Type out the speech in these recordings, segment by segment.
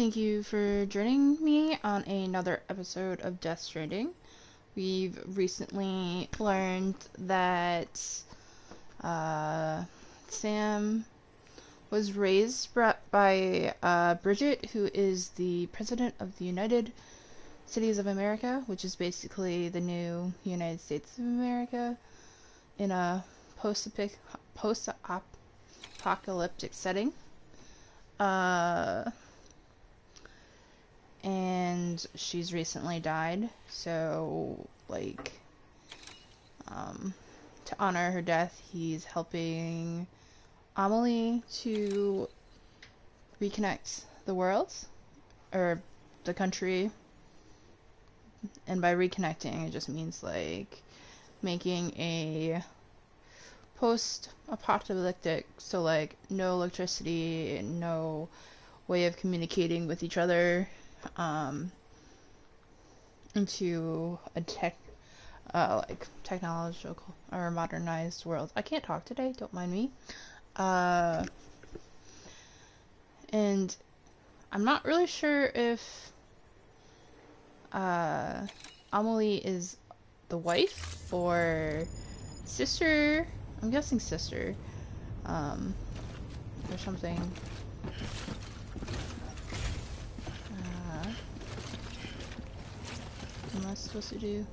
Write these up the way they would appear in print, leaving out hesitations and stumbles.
thank you for joining me on another episode of Stranding. We've recently learned that Sam was raised by Bridget, who is the president of the United Cities of America, which is basically the new United States of America, in a post-apocalyptic setting. And she's recently died, so, like, to honor her death, he's helping Amelie to reconnect the world, or the country, and by reconnecting, it just means, like, making a post-apocalyptic, so, like, no electricity, no way of communicating with each other, into a technological or modernized world. I can't talk today, don't mind me. And I'm not really sure if Amelie is the wife or sister. I'm guessing sister. Or something. What am I supposed to do?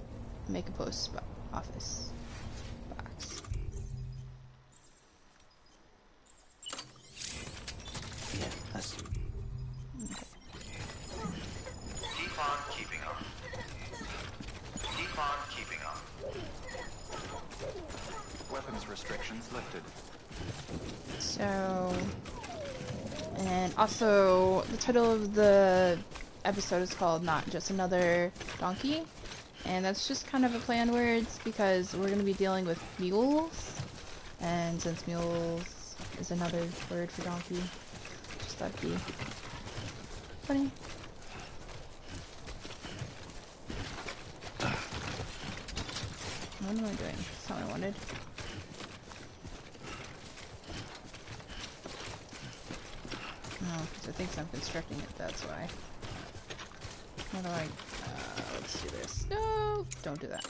Make a post office box. Yeah, that's... Okay. Keep on keeping on. Keep on keeping on. Weapons restrictions lifted. So, and also the title of the episode is called Not Just Another Donkey, and that's just kind of a play on words because we're going to be dealing with mules, and since mules is another word for donkey, just thought it'd be funny. What am I doing? That's not what I wanted. Oh, because I think I'm constructing it, that's why. How do I, let's do this. No! Don't do that.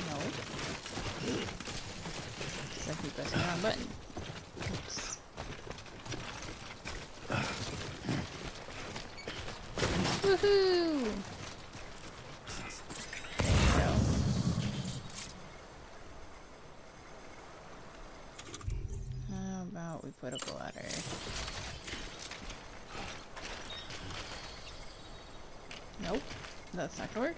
No. Because I keep pressing the wrong button. Oops. Woohoo! There you go. How about we put up a ladder? Nope, that's not gonna work.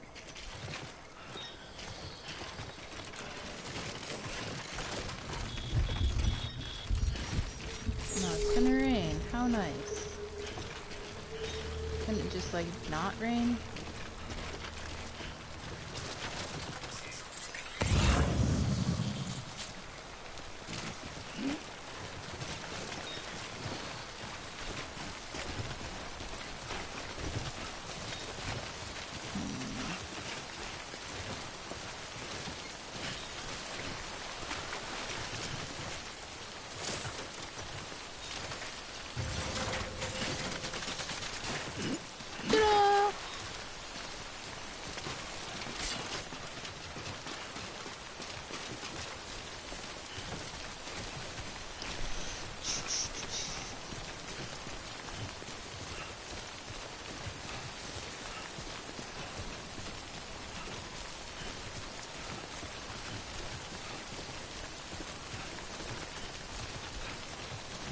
No, it's gonna rain. How nice. Couldn't it just, like, not rain?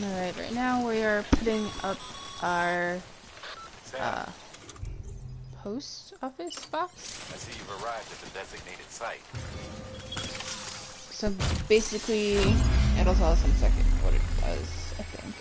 Alright, right now we are putting up our post office box. I see you've arrived at the designated site. So basically, it'll tell us in a second what it does, I think.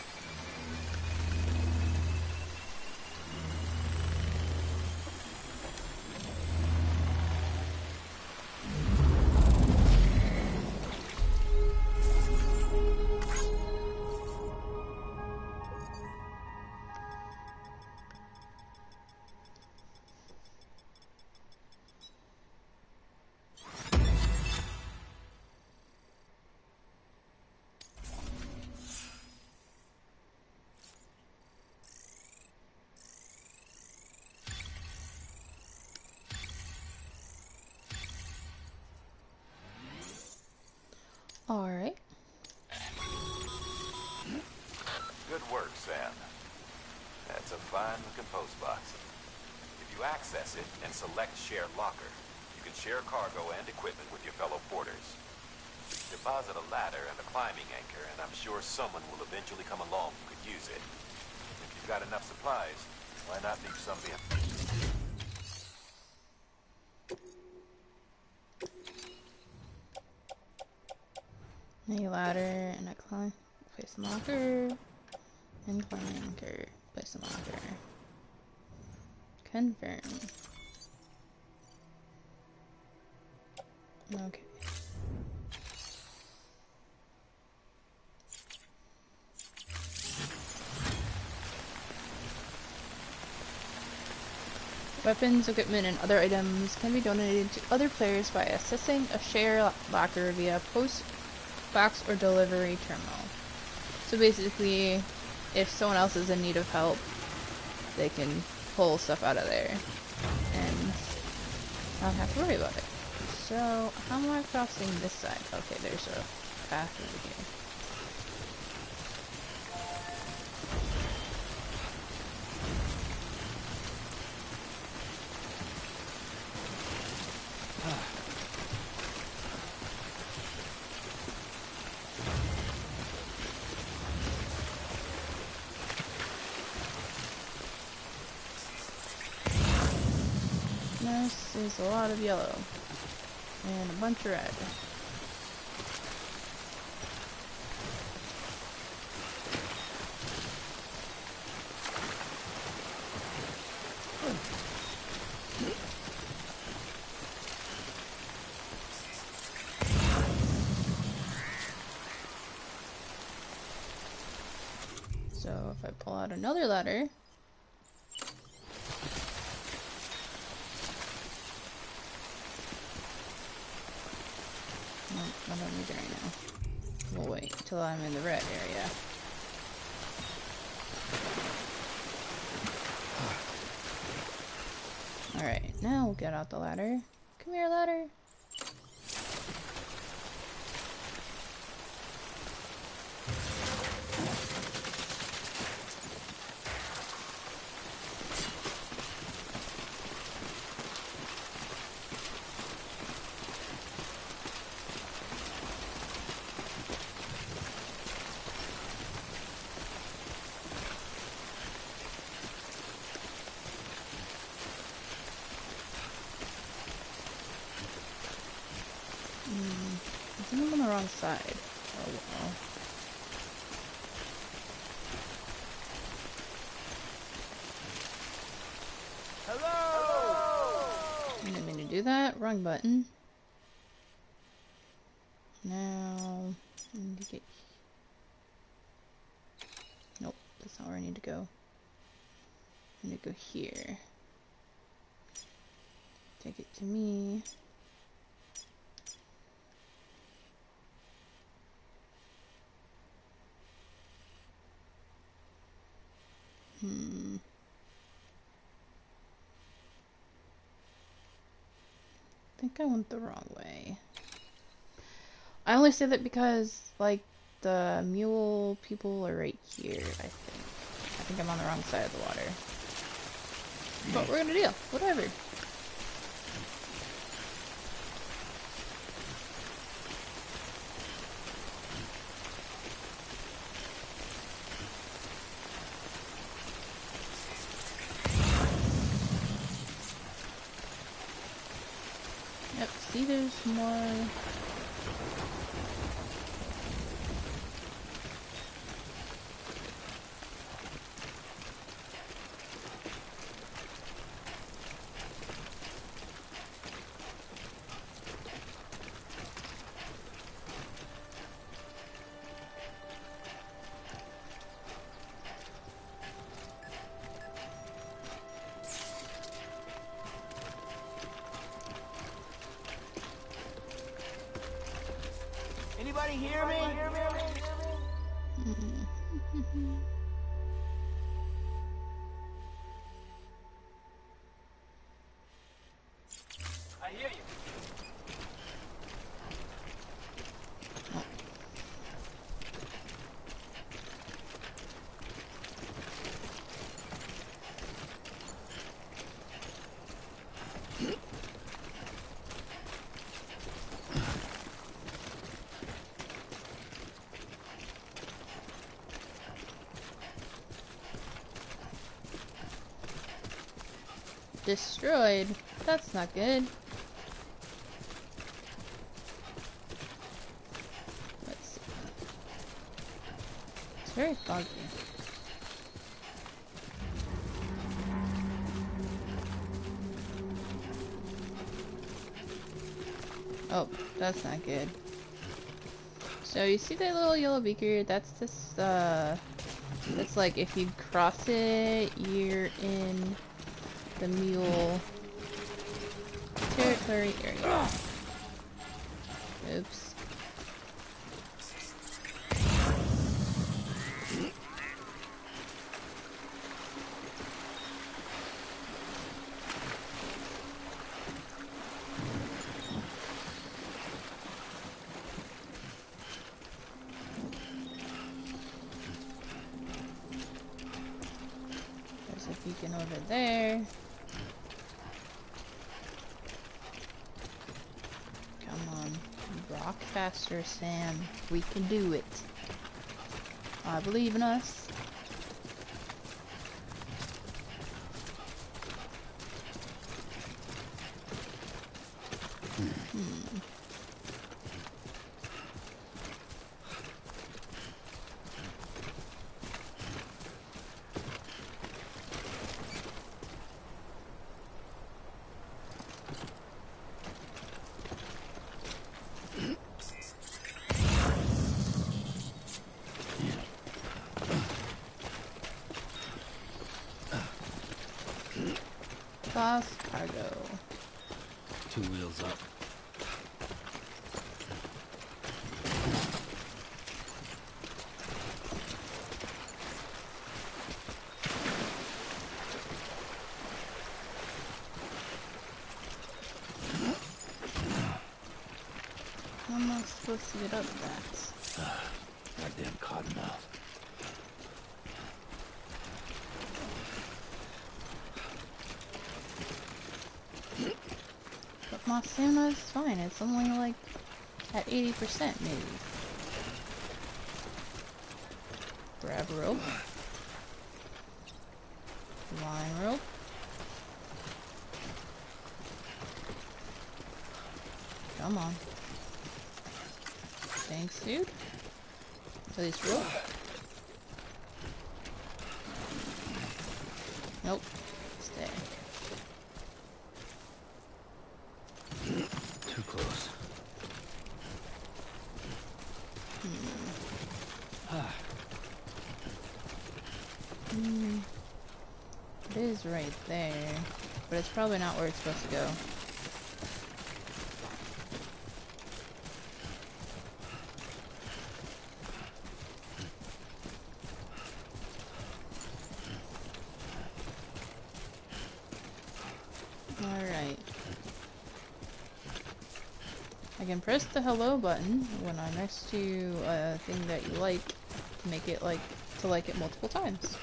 Sam. That's a fine-looking post box. If you access it and select Share Locker, you can share cargo and equipment with your fellow porters. Deposit a ladder and a climbing anchor, and I'm sure someone will eventually come along who could use it. If you've got enough supplies, why not leave some behind? A ladder and a climb. Place a locker. And climb anchor. Place a locker. Confirm. Okay. Weapons, equipment, and other items can be donated to other players by accessing a share locker via post box or delivery terminal. So basically, if someone else is in need of help, they can pull stuff out of there and not have to worry about it. So, how am I crossing this side? Okay, there's a path over here. This is a lot of yellow and a bunch of red. So if I pull out another ladder, I don't need it right now. We'll wait till I'm in the red area. Alright, now we'll get out the ladder. Come here, ladder. I think I'm on the wrong side. Oh well. Hello! I didn't mean to do that. Wrong button. Now, I need to get... Nope, that's not where I need to go. I need to go here. Take it to me. I think I went the wrong way. I only say that because, like, the mule people are right here, I think. I think I'm on the wrong side of the water. But we're gonna deal. Whatever. Yep, see there's more. Anybody hear me? I hear you. destroyed. That's not good. Let's see. It's very foggy. Oh, that's not good. So you see that little yellow beaker? That's this, that's like if you cross it, you're in the mule territory area. Oops. There's a beacon over there. Come on. Rock faster, Sam. We can do it. I believe in us. Class cargo. 2 wheels up. How am I supposed to get up that? Goddamn cottonmouth. But my stamina is fine. It's only like at 80% maybe. Grab a rope. Line rope. Come on. Thanks, dude. Release rope. Nope. Stay. Too close. It is right there, but it's probably not where it's supposed to go. Alright. I can press the hello button when I'm next to a thing that you like to make it like it multiple times.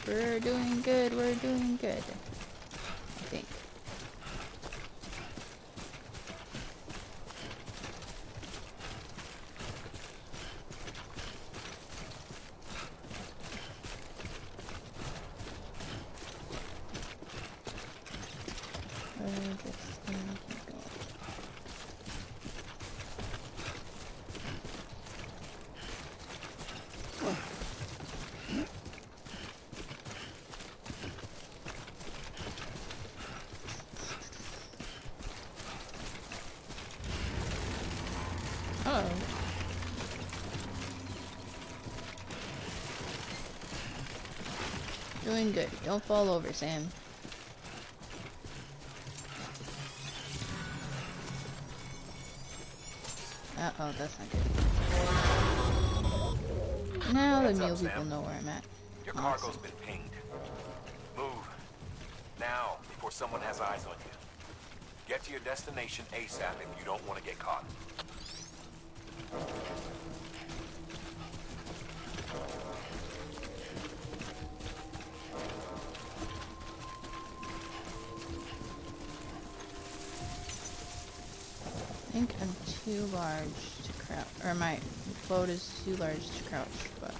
We're doing good, we're doing good. I think. Just gonna keep going. Oh. Doing good. Don't fall over, Sam. Uh-oh, that's not good. Now the Heads up, mule Sam. people know where I'm at. Your Awesome. cargo's been pinged. Move. Now, before someone has eyes on you. Get to your destination ASAP if you don't want to get caught. think I'm too large to crouch, or my boat is too large to crouch, but I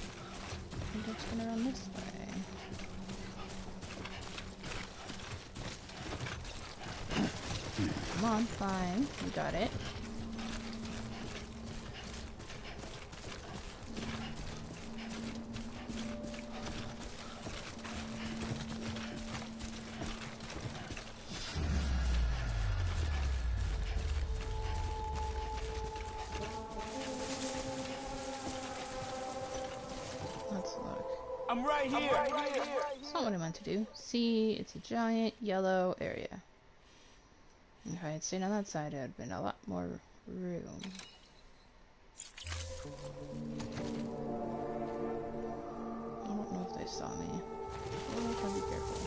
think it's gonna run this way. Come on, climb. You got it. Let's look. I'm right here. That's not what I meant to do. See, it's a giant yellow area. If I had stayed on that side, it would have been a lot more room. I don't know if they saw me. Oh, gotta be careful.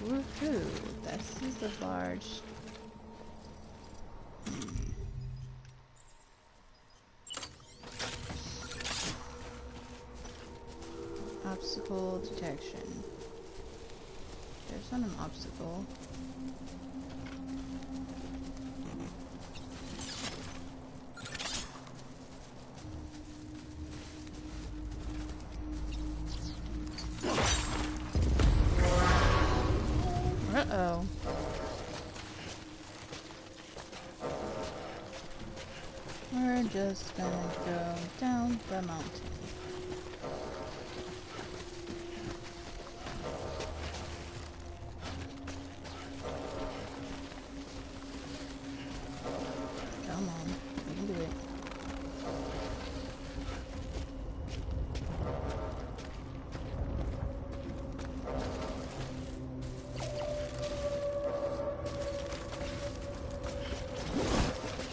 Woohoo! This is a large... Obstacle detection. There's not an obstacle. Uh-oh. We're just gonna go down the mountain. Come on, we can do it.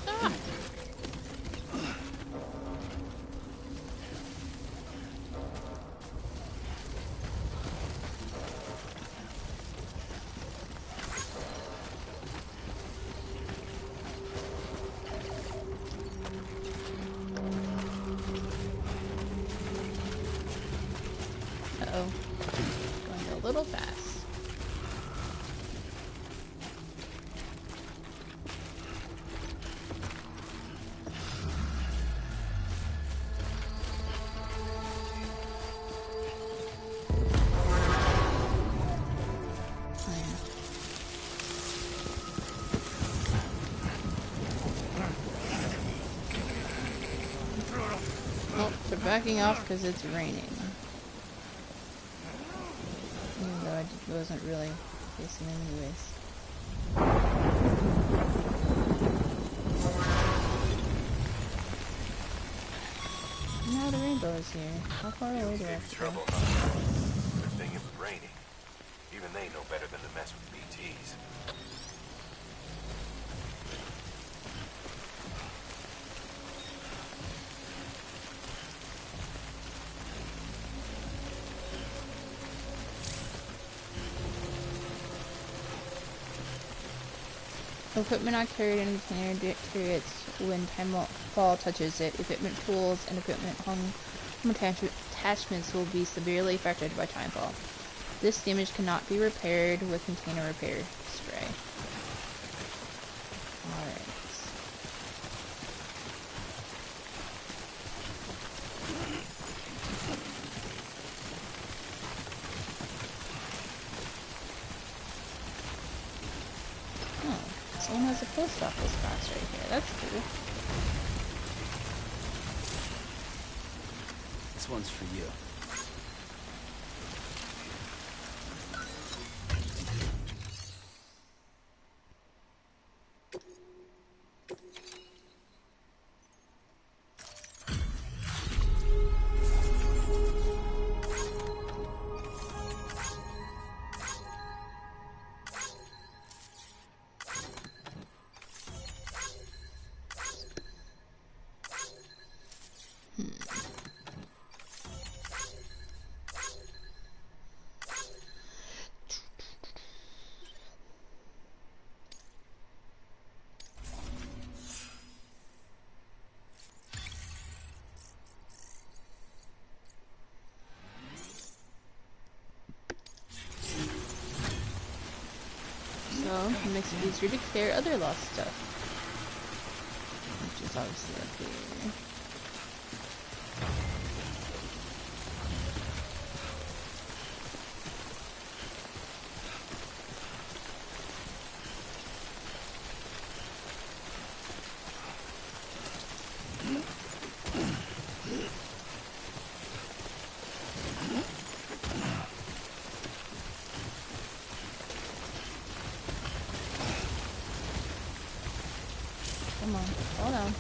Ah! Uh-oh. Going a little fast. Oh, they're backing off because it's raining. Even though I wasn't really facing them anyways. Now the rainbow is here. How far away do I have to go? Trouble, huh? Good thing it was raining. Even they know better than to mess with BTs. Equipment not carried in container deteriorates when timefall touches it. Equipment tools and equipment hung from attachments will be severely affected by timefall. This damage cannot be repaired with container repair spray. Alright. Someone has a post office box right here. That's cool. This one's for you. makes it easier to carry other lost stuff. Which is obviously up here. Come on, fall down.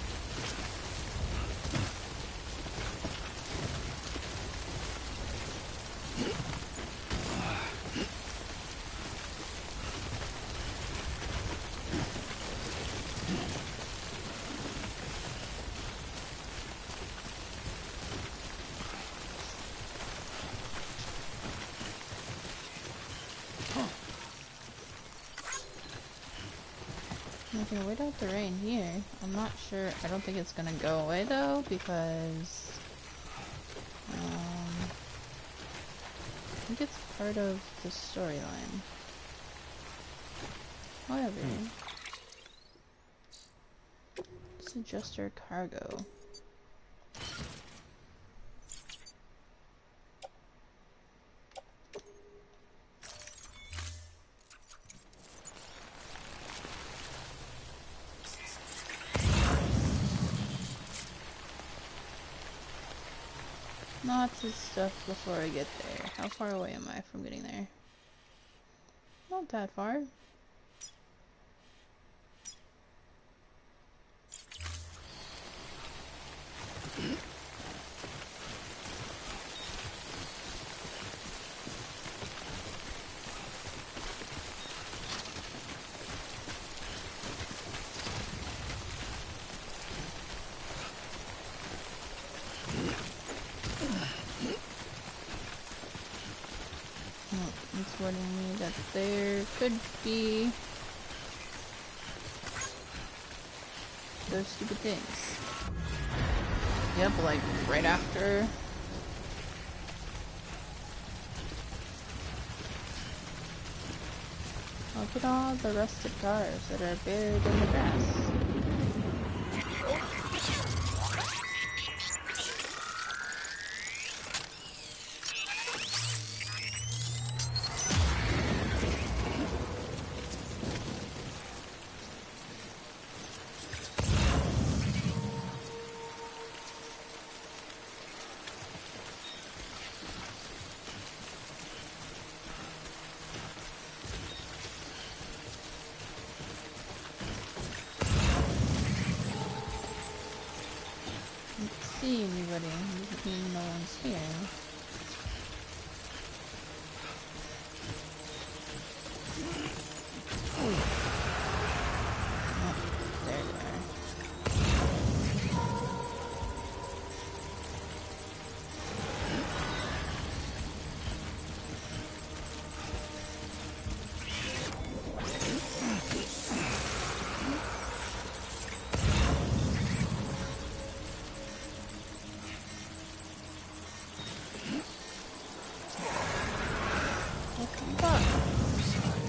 I'm gonna wait out the rain here. I'm not sure. I don't think it's gonna go away though, because I think it's part of the storyline. However, let's adjust our cargo. Lots of stuff before I get there. How far away am I from getting there? Not that far. It's warning me that there could be those stupid things. Yep, like right after. Look at all the rusted cars that are buried in the grass. See anybody, doesn't mean no one's here. Oh, there they are.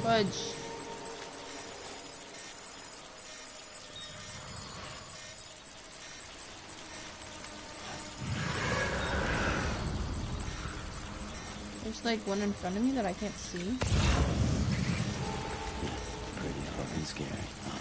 Fudge. There's like one in front of me that I can't see. Pretty fucking scary, huh?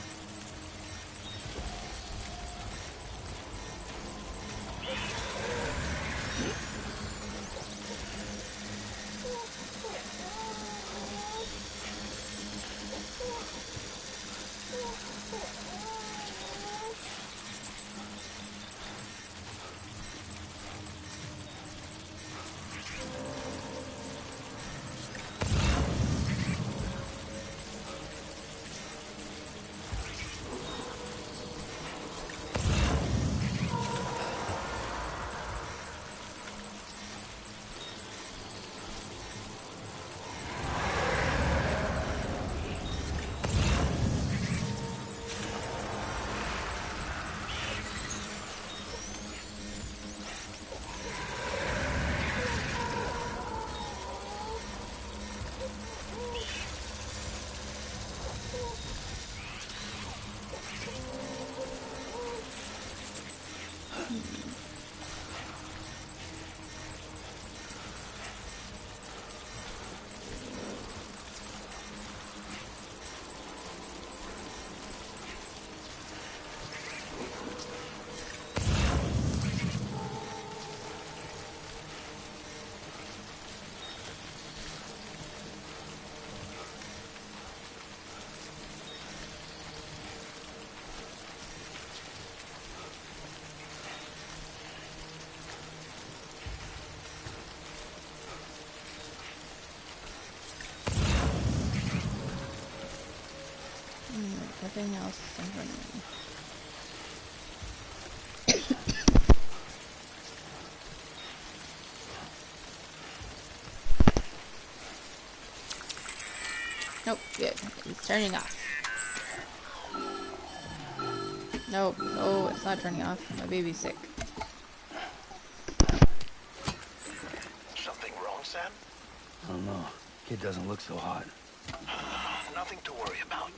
else in front of me. Nope, good. It's turning off. Nope, no, it's not turning off. My baby's sick. Something wrong, Sam? I don't know. Kid doesn't look so hot. Nothing to worry about.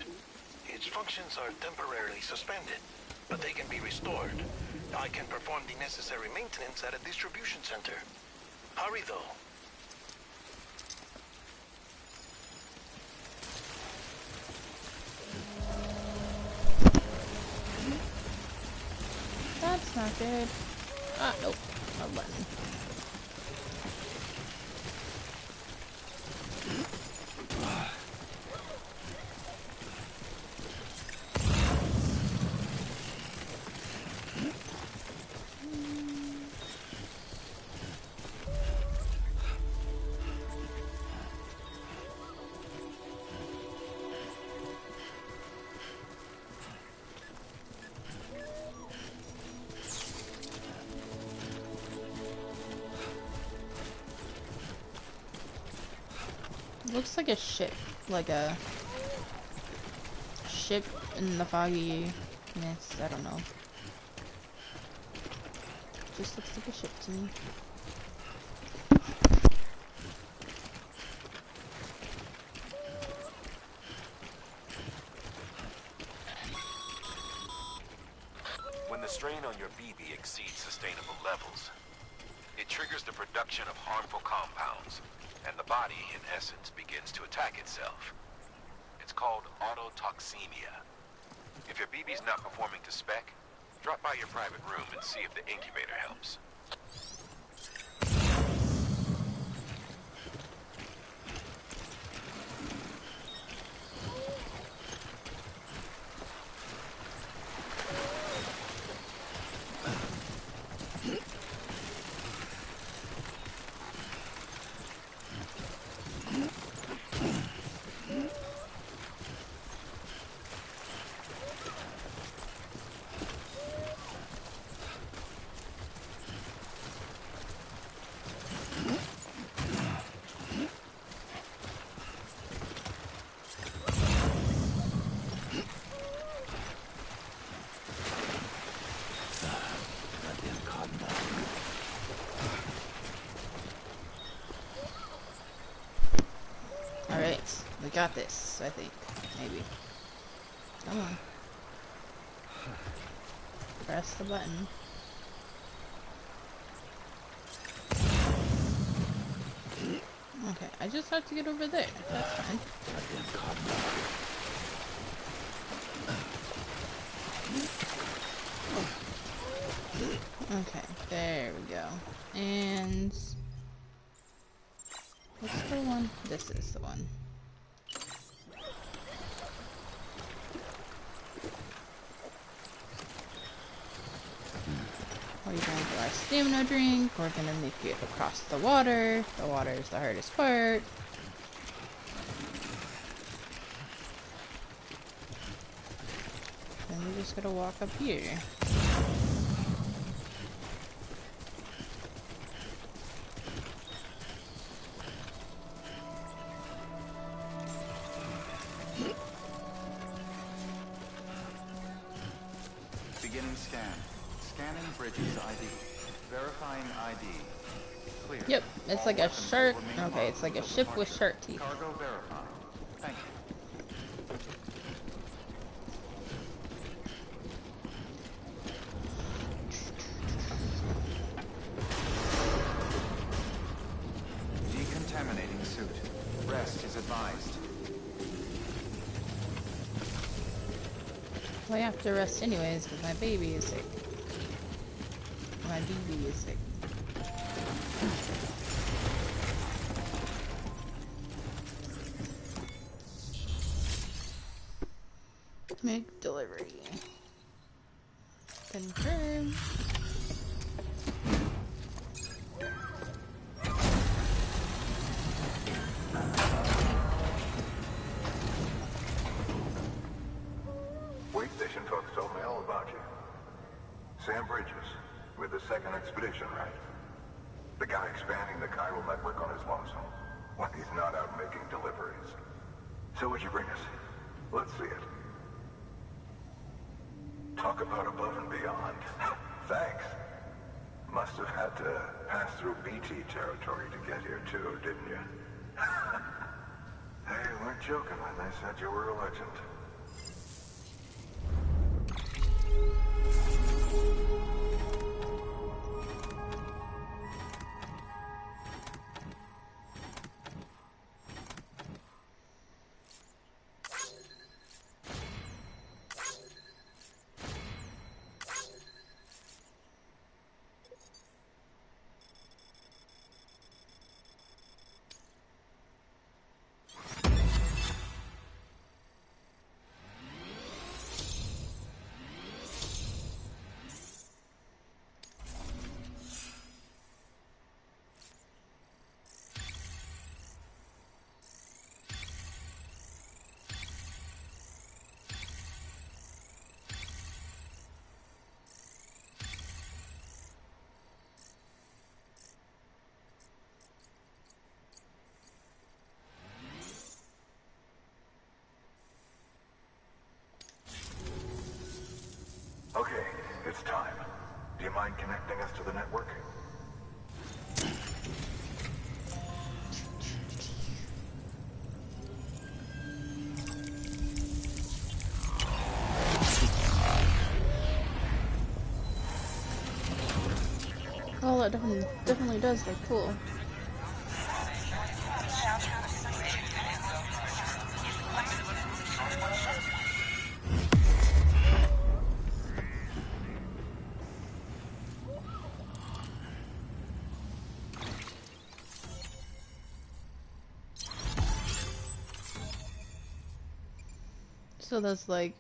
Its functions are temporarily suspended, but they can be restored. I can perform the necessary maintenance at a distribution center. Hurry, though. That's not good. Ah, nope. No button. Looks like a ship. Like a ship in the foggy mist. I don't know. Just looks like a ship to me. When the strain on your BB exceeds sustainable levels, it triggers the production of harmful compounds, and the body, in essence, begins to attack itself. It's called autotoxemia. If your BB's not performing to spec, drop by your private room and see if the incubator helps. Alright, we got this, I think. Maybe. Come on. Press the button. Okay, I just have to get over there. That's fine. Okay, there we go. And what's the one? This is the one. We're going to our stamina drink. We're gonna make it across the water. The water is the hardest part. And we're just gonna walk up here. Beginning scan. Scanning bridges ID. Verifying ID. Clear. Yep, it's like a shirt. Okay, it's like a ship with shirt teeth. Cargo verified. Thank you. Decontaminating suit. Rest is advised. Well, I have to rest anyways because my baby is sick. My BB is sick. Make delivery. Confirm. We're Sam Bridges, with the second expedition, right? The guy expanding the chiral network on his lonesome, when he's not out making deliveries. So what'd you bring us? Let's see it. Talk about above and beyond. Thanks. Must have had to pass through BT territory to get here too, didn't you? They weren't joking when they said you were a legend. Okay, it's time. Do you mind connecting us to the network? Well, that definitely does look cool. So that's like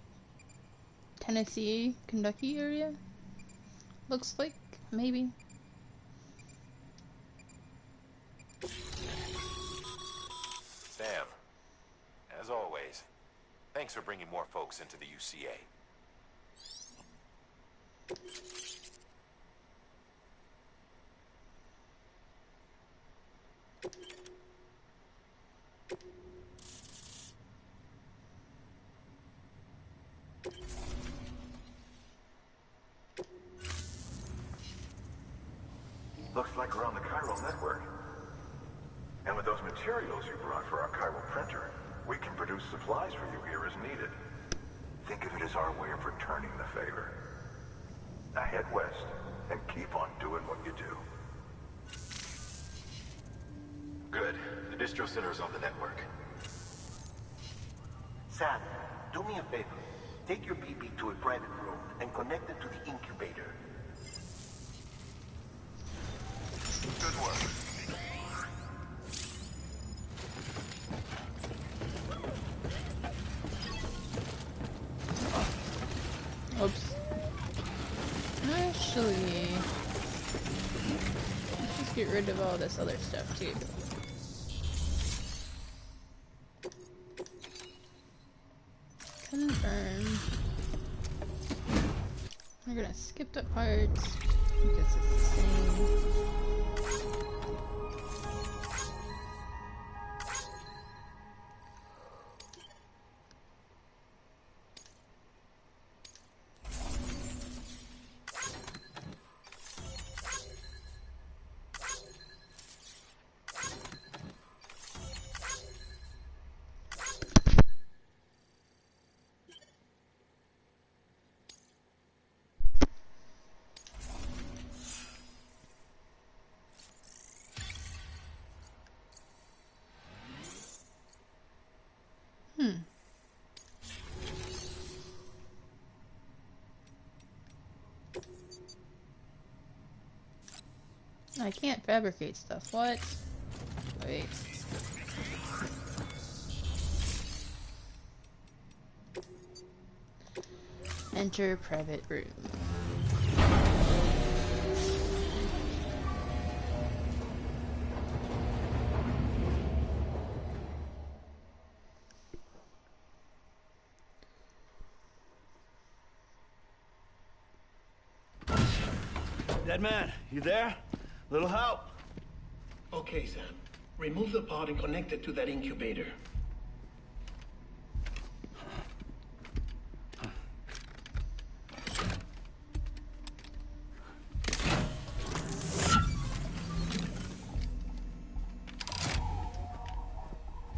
Tennessee, Kentucky area? Looks like, maybe. Sam, as always, thanks for bringing more folks into the UCA. Looks like we're on the chiral network. And with those materials you brought for our chiral printer, we can produce supplies for you here as needed. Think of it as our way of returning the favor. Now head west and keep on doing what you do. Good. The distro center is on the network. Sam, do me a favor. Take your BB to a private room and connect it to the incubator. Good work. Oops. Actually, let's just get rid of all this other stuff too. Confirm. We're gonna skip that part because it's the same. I can't fabricate stuff. What? Wait. Enter private room. Dead man, you there? Little help? Okay, Sam. Remove the pod and connect it to that incubator.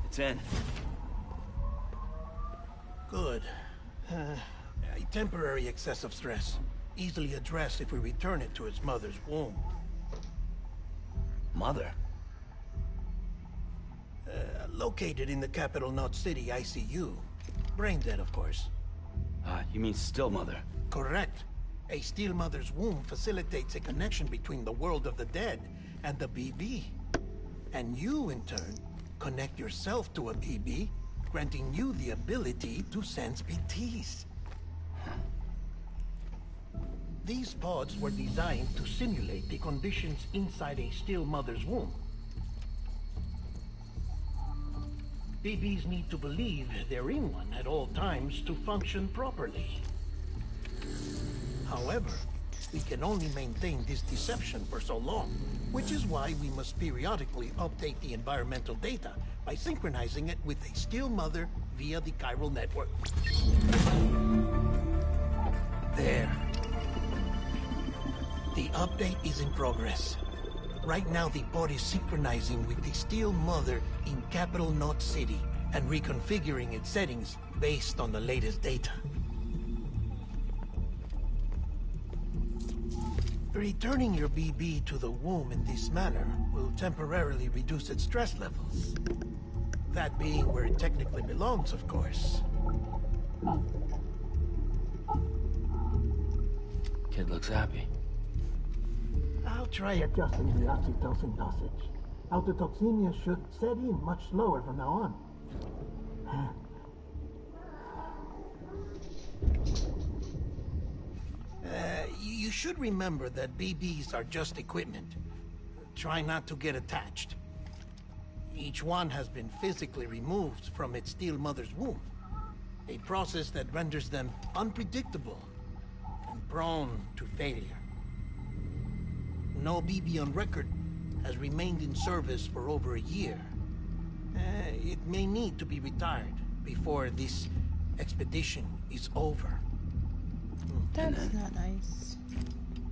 It's in. Good. A temporary excessive stress. Easily addressed if we return it to its mother's womb. Mother? Located in the capital Knot City ICU. Brain dead, of course. You mean still mother? Correct. A steel mother's womb facilitates a connection between the world of the dead and the BB. And you, in turn, connect yourself to a BB, granting you the ability to sense BTs. These pods were designed to simulate the conditions inside a still mother's womb. BBs need to believe they're in one at all times to function properly. However, we can only maintain this deception for so long, which is why we must periodically update the environmental data by synchronizing it with a still mother via the chiral network. There. The update is in progress. Right now, the pod is synchronizing with the steel mother in capital Knot City and reconfiguring its settings based on the latest data. Returning your BB to the womb in this manner will temporarily reduce its stress levels. That being where it technically belongs, of course. Kid looks happy. I'll try adjusting the oxytocin dosage. Autotoxemia should set in much slower from now on. You should remember that BBs are just equipment. Try not to get attached. Each one has been physically removed from its steel mother's womb. A process that renders them unpredictable and prone to failure. No BB on record has remained in service for over a year. It may need to be retired before this expedition is over. That's not nice.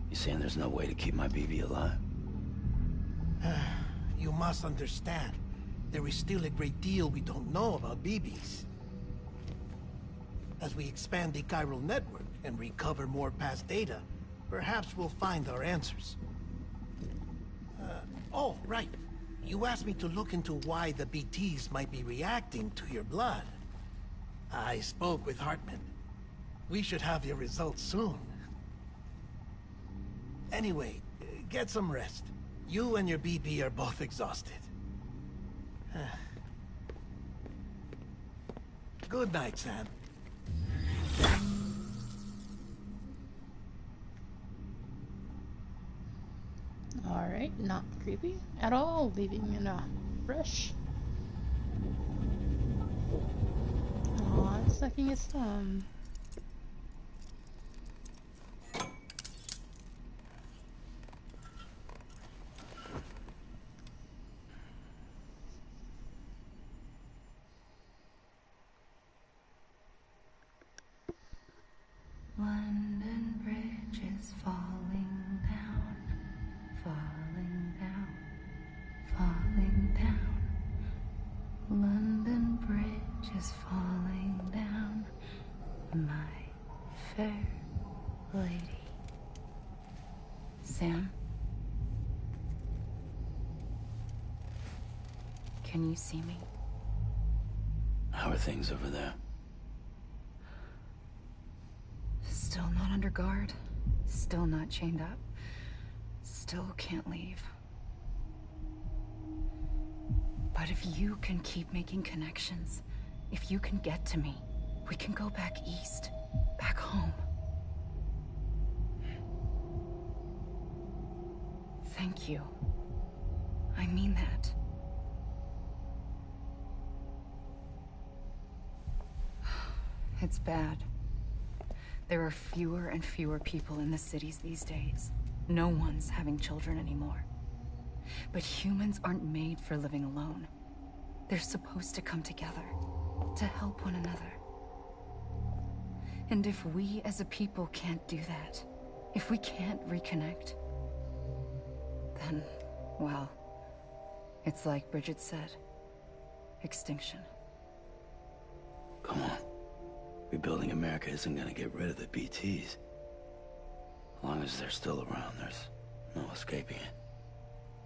You saying there's no way to keep my BB alive? You must understand, there is still a great deal we don't know about BBs. As we expand the chiral network and recover more past data, perhaps we'll find our answers. Oh, right. You asked me to look into why the BTs might be reacting to your blood. I spoke with Hartman. We should have your results soon. Anyway, get some rest. You and your BB are both exhausted. Good night, Sam. Alright, not creepy at all, leaving in a fresh. Aw, it's sucking his thumb. London Bridge is falling down, falling down, falling down. London Bridge is falling down, my fair lady. Sam? Can you see me? How are things over there? Still not under guard, still not chained up, still can't leave. But if you can keep making connections, if you can get to me, we can go back east, back home. Thank you. I mean that. It's bad. There are fewer and fewer people in the cities these days. No one's having children anymore. But humans aren't made for living alone. They're supposed to come together, to help one another. And if we as a people can't do that, if we can't reconnect, then, well, it's like Bridget said, extinction. Come on. Rebuilding America isn't gonna get rid of the BTs. As long as they're still around, there's no escaping it.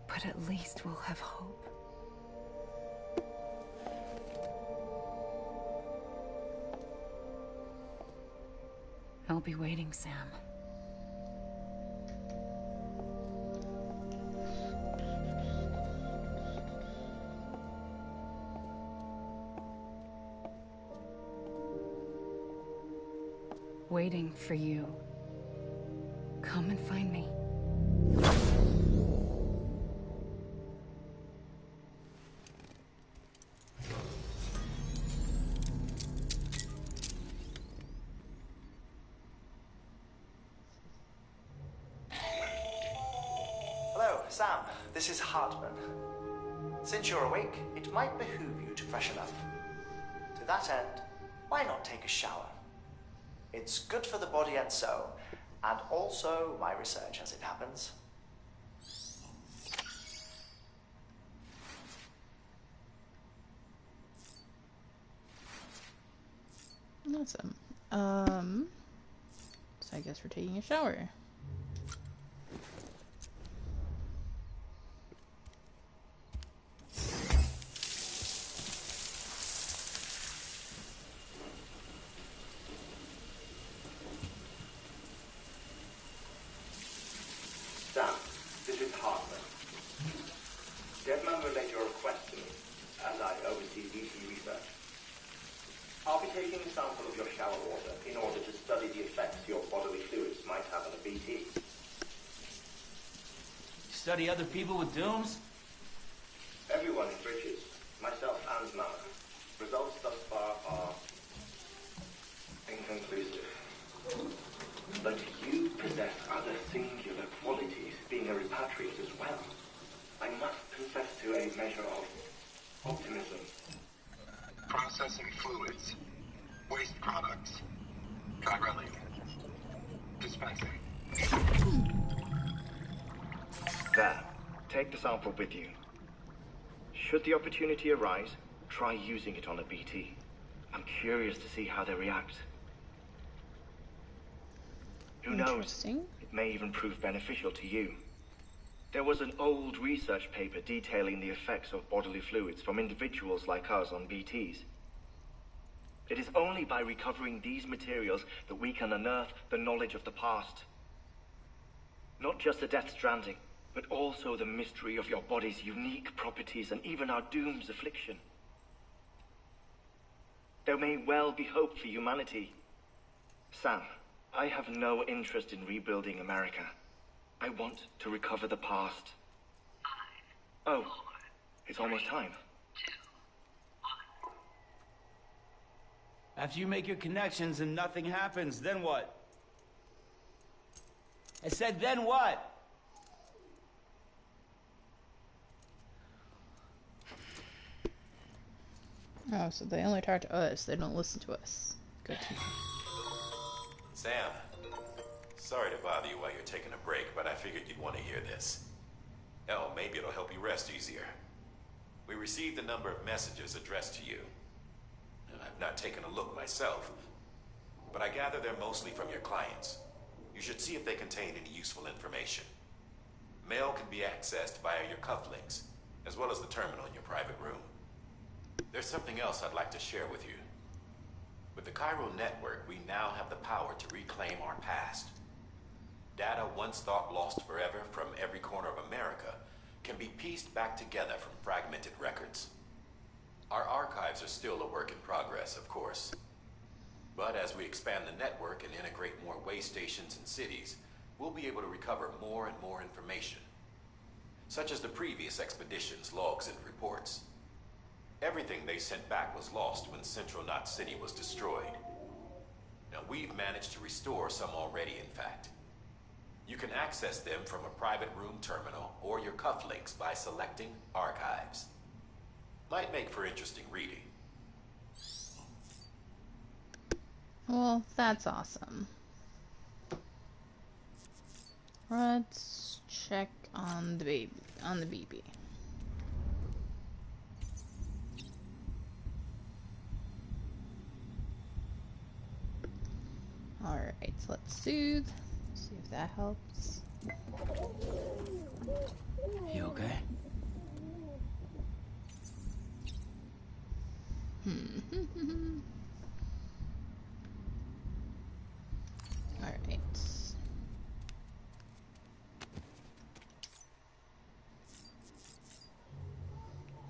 But at least we'll have hope. I'll be waiting, Sam. Waiting for you. Come and find me. Hello, Sam. This is Hartman. Since you're awake, it might behoove you to freshen up. To that end, why not take a shower? It's good for the body and soul, and also my research as it happens. Awesome. So I guess we're taking a shower. Sam, this is Hartman. Deadman relayed your request to me, as I oversee BT research. I'll be taking a sample of your shower water in order to study the effects your bodily fluids might have on a BT. Study other people with dooms? Everyone in Bridges, myself and Mara. Results thus far are inconclusive. But you possess other singular qualities, being a repatriate as well. I must confess to a measure of optimism. Processing fluids. Waste products. Chirelli. Dispensing. There. Take the sample with you. Should the opportunity arise, try using it on a BT. I'm curious to see how they react. Who knows? Interesting. It may even prove beneficial to you. There was an old research paper detailing the effects of bodily fluids from individuals like us on BTs. It is only by recovering these materials that we can unearth the knowledge of the past. Not just the Death Stranding, but also the mystery of your body's unique properties and even our doom's affliction. There may well be hope for humanity. Sam, I have no interest in rebuilding America. I want to recover the past. Oh, it's almost time. After you make your connections and nothing happens, then what? I said, then what? Oh, so they only talk to us. They don't listen to us. Good to know. Sam, sorry to bother you while you're taking a break, but I figured you'd want to hear this. Hell, maybe it'll help you rest easier. We received a number of messages addressed to you. I've not taken a look myself, but I gather they're mostly from your clients. You should see if they contain any useful information. Mail can be accessed via your cufflinks, as well as the terminal in your private room. There's something else I'd like to share with you. With the Chiral network, we now have the power to reclaim our past. Data once thought lost forever from every corner of America can be pieced back together from fragmented records. Our archives are still a work in progress, of course. But as we expand the network and integrate more way stations and cities, we'll be able to recover more and more information, such as the previous expedition's logs and reports. Everything they sent back was lost when Central Knot City was destroyed. Now, we've managed to restore some already, in fact. You can access them from a private room terminal or your cufflinks by selecting Archives. Might make for interesting reading. Well, that's awesome. Let's check on the BB. Alright, so let's soothe. See if that helps. You okay? Alright.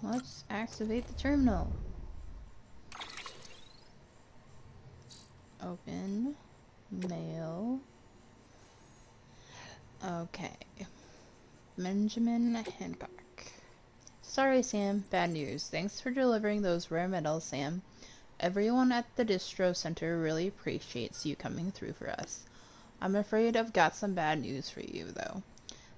Let's activate the terminal. Open. Mail. Okay. Benjamin Hancock. Sorry, Sam. Bad news. Thanks for delivering those rare metals, Sam. Everyone at the distro center really appreciates you coming through for us. I'm afraid I've got some bad news for you, though.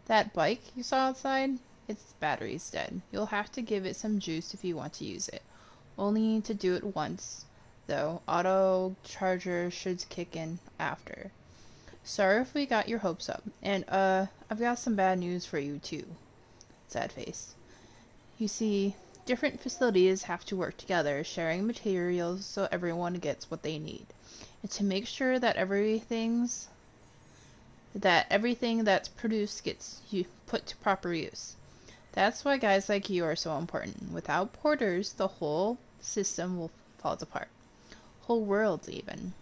That bike you saw outside? Its battery's dead. You'll have to give it some juice if you want to use it. Only need to do it once, though. Auto charger should kick in after. Sorry if we got your hopes up. And, I've got some bad news for you, too. Sad face. You see, different facilities have to work together, sharing materials so everyone gets what they need. And to make sure that everything that's produced gets put to proper use. That's why guys like you are so important. Without porters, the whole system will fall apart. Whole worlds, even.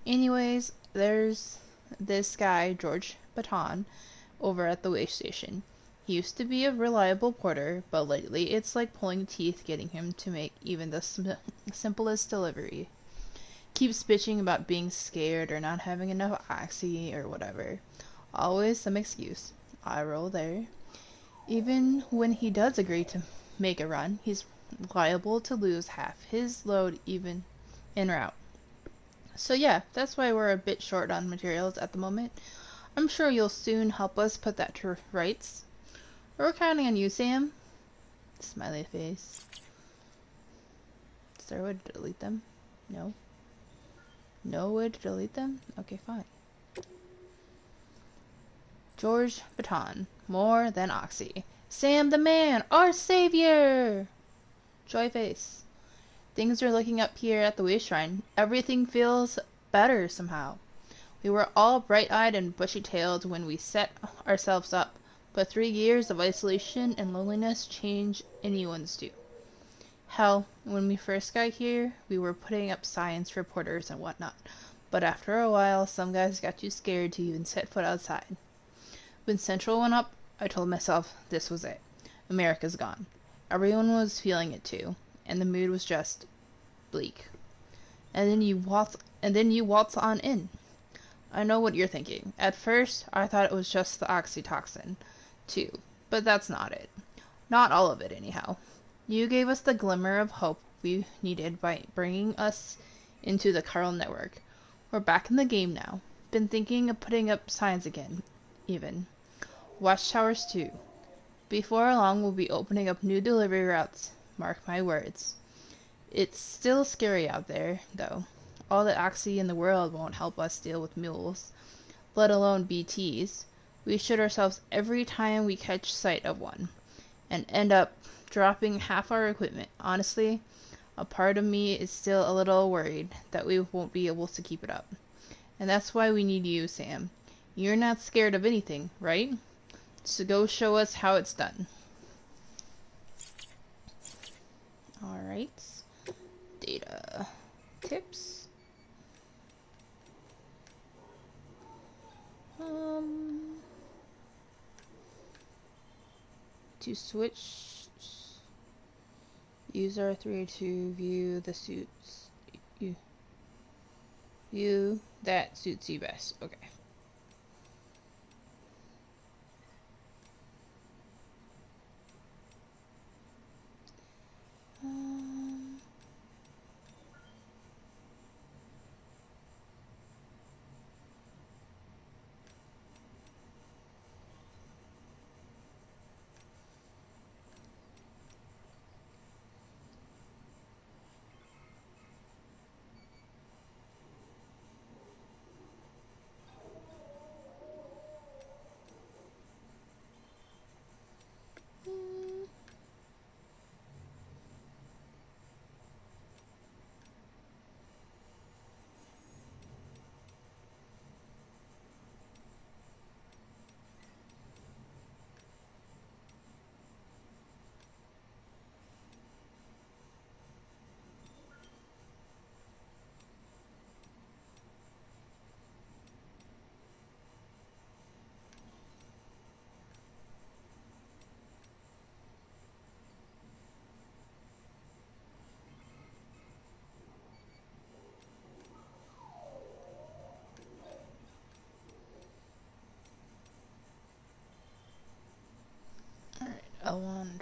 Anyways, there's this guy, George Baton, over at the way station. He used to be a reliable porter, but lately it's like pulling teeth getting him to make even the simplest delivery. Keeps bitching about being scared or not having enough oxy or whatever. Always some excuse. I roll there. Even when he does agree to make a run, he's liable to lose half his load even en route. So yeah, that's why we're a bit short on materials at the moment. I'm sure you'll soon help us put that to rights. We're counting on you, Sam. Smiley face. Is there a way to delete them? No. No way to delete them? Okay, fine. George Baton. More than Oxy. Sam the man! Our savior! Joy face. Things are looking up here at the Way Shrine. Everything feels better somehow. We were all bright-eyed and bushy-tailed when we set ourselves up, but 3 years of isolation and loneliness change anyone's do. Hell, when we first got here, we were putting up signs for porters and whatnot, but after a while, some guys got too scared to even set foot outside. When Central went up, I told myself this was it. America's gone. Everyone was feeling it too, and the mood was just bleak. And then you waltz on in. I know what you're thinking. At first, I thought it was just the oxytocin, too, but that's not it. Not all of it, anyhow. You gave us the glimmer of hope we needed by bringing us into the chiral network. We're back in the game now. Been thinking of putting up signs again, even. Watchtowers too. Before long, we'll be opening up new delivery routes. Mark my words. It's still scary out there, though. All the oxy in the world won't help us deal with mules, let alone BTs. We shoot ourselves every time we catch sight of one, and end up dropping half our equipment. Honestly, a part of me is still a little worried that we won't be able to keep it up. And that's why we need you, Sam. You're not scared of anything, right? So go show us how it's done. Alright. Data. Tips. To switch, use R3 to view the suits. View that suits you best. Okay.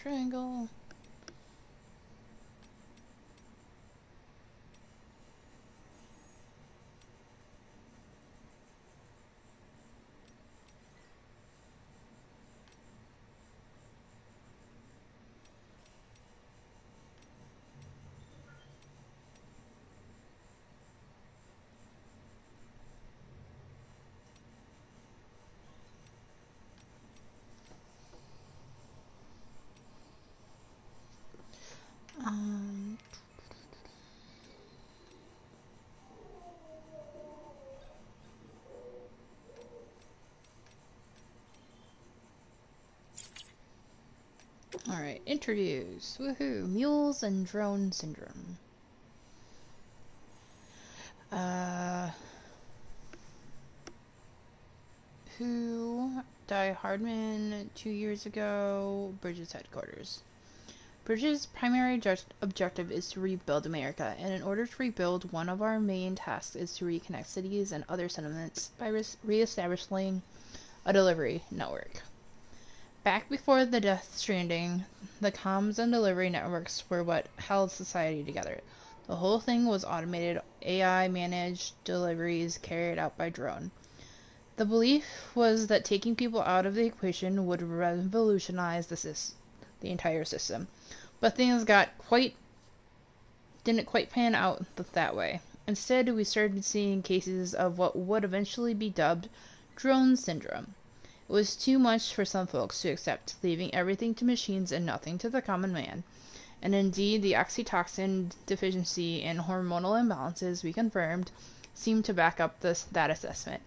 triangle. Um, Alright, introduce. Woohoo! Mules and drone syndrome. Who died Hardman 2 years ago? Bridges headquarters. Bridges' primary objective is to rebuild America, and in order to rebuild, one of our main tasks is to reconnect cities and other settlements by re-establishing a delivery network. Back before the Death Stranding, the comms and delivery networks were what held society together. The whole thing was automated, AI-managed deliveries carried out by drone. The belief was that taking people out of the equation would revolutionize the entire system. But things didn't quite pan out that way. Instead, we started seeing cases of what would eventually be dubbed drone syndrome. It was too much for some folks to accept, leaving everything to machines and nothing to the common man. And indeed, the oxytocin deficiency and hormonal imbalances we confirmed seemed to back up that assessment.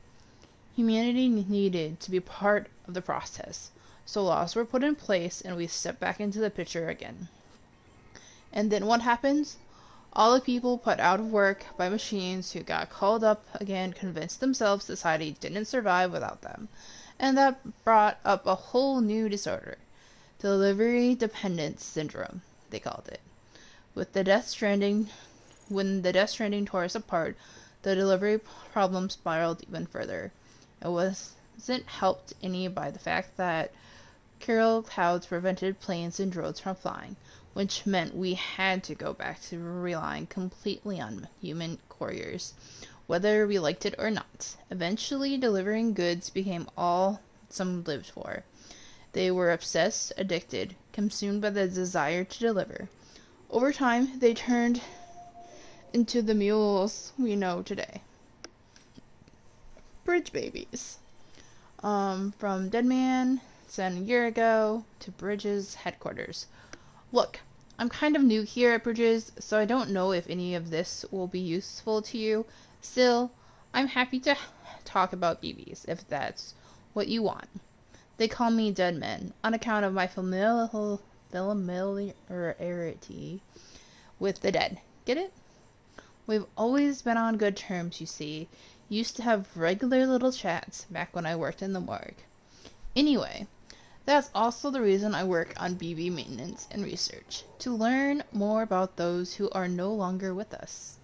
Humanity needed to be part of the process, so laws were put in place and we stepped back into the picture again. And then what happens? All the people put out of work by machines who got called up again convinced themselves society didn't survive without them. And that brought up a whole new disorder. Delivery dependence syndrome, they called it. When the Death Stranding tore us apart, the delivery problem spiraled even further. It wasn't helped any by the fact that Chiral clouds prevented planes and drones from flying, which meant we had to go back to relying completely on human couriers, whether we liked it or not. Eventually, delivering goods became all some lived for. They were obsessed, addicted, consumed by the desire to deliver. Over time, they turned into the mules we know today. Bridge babies. From Deadman, sent a year ago, to Bridges headquarters. Look, I'm kind of new here at Bridges, so I don't know if any of this will be useful to you. Still, I'm happy to talk about BBs, if that's what you want. They call me Deadman, on account of my familiarity with the dead. Get it? We've always been on good terms, you see. Used to have regular little chats back when I worked in the morgue. Anyway, that's also the reason I work on BB maintenance and research, to learn more about those who are no longer with us.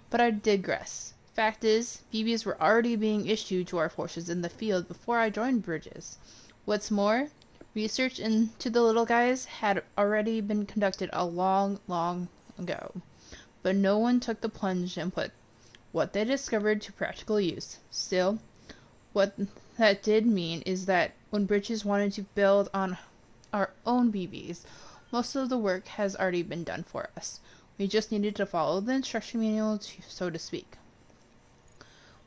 But I digress. Fact is, BBs were already being issued to our forces in the field before I joined Bridges. What's more, research into the little guys had already been conducted a long ago. But no one took the plunge and put what they discovered to practical use. Still, what that did mean is that when Bridges wanted to build on our own BBs, most of the work has already been done for us. We just needed to follow the instruction manual, so to speak.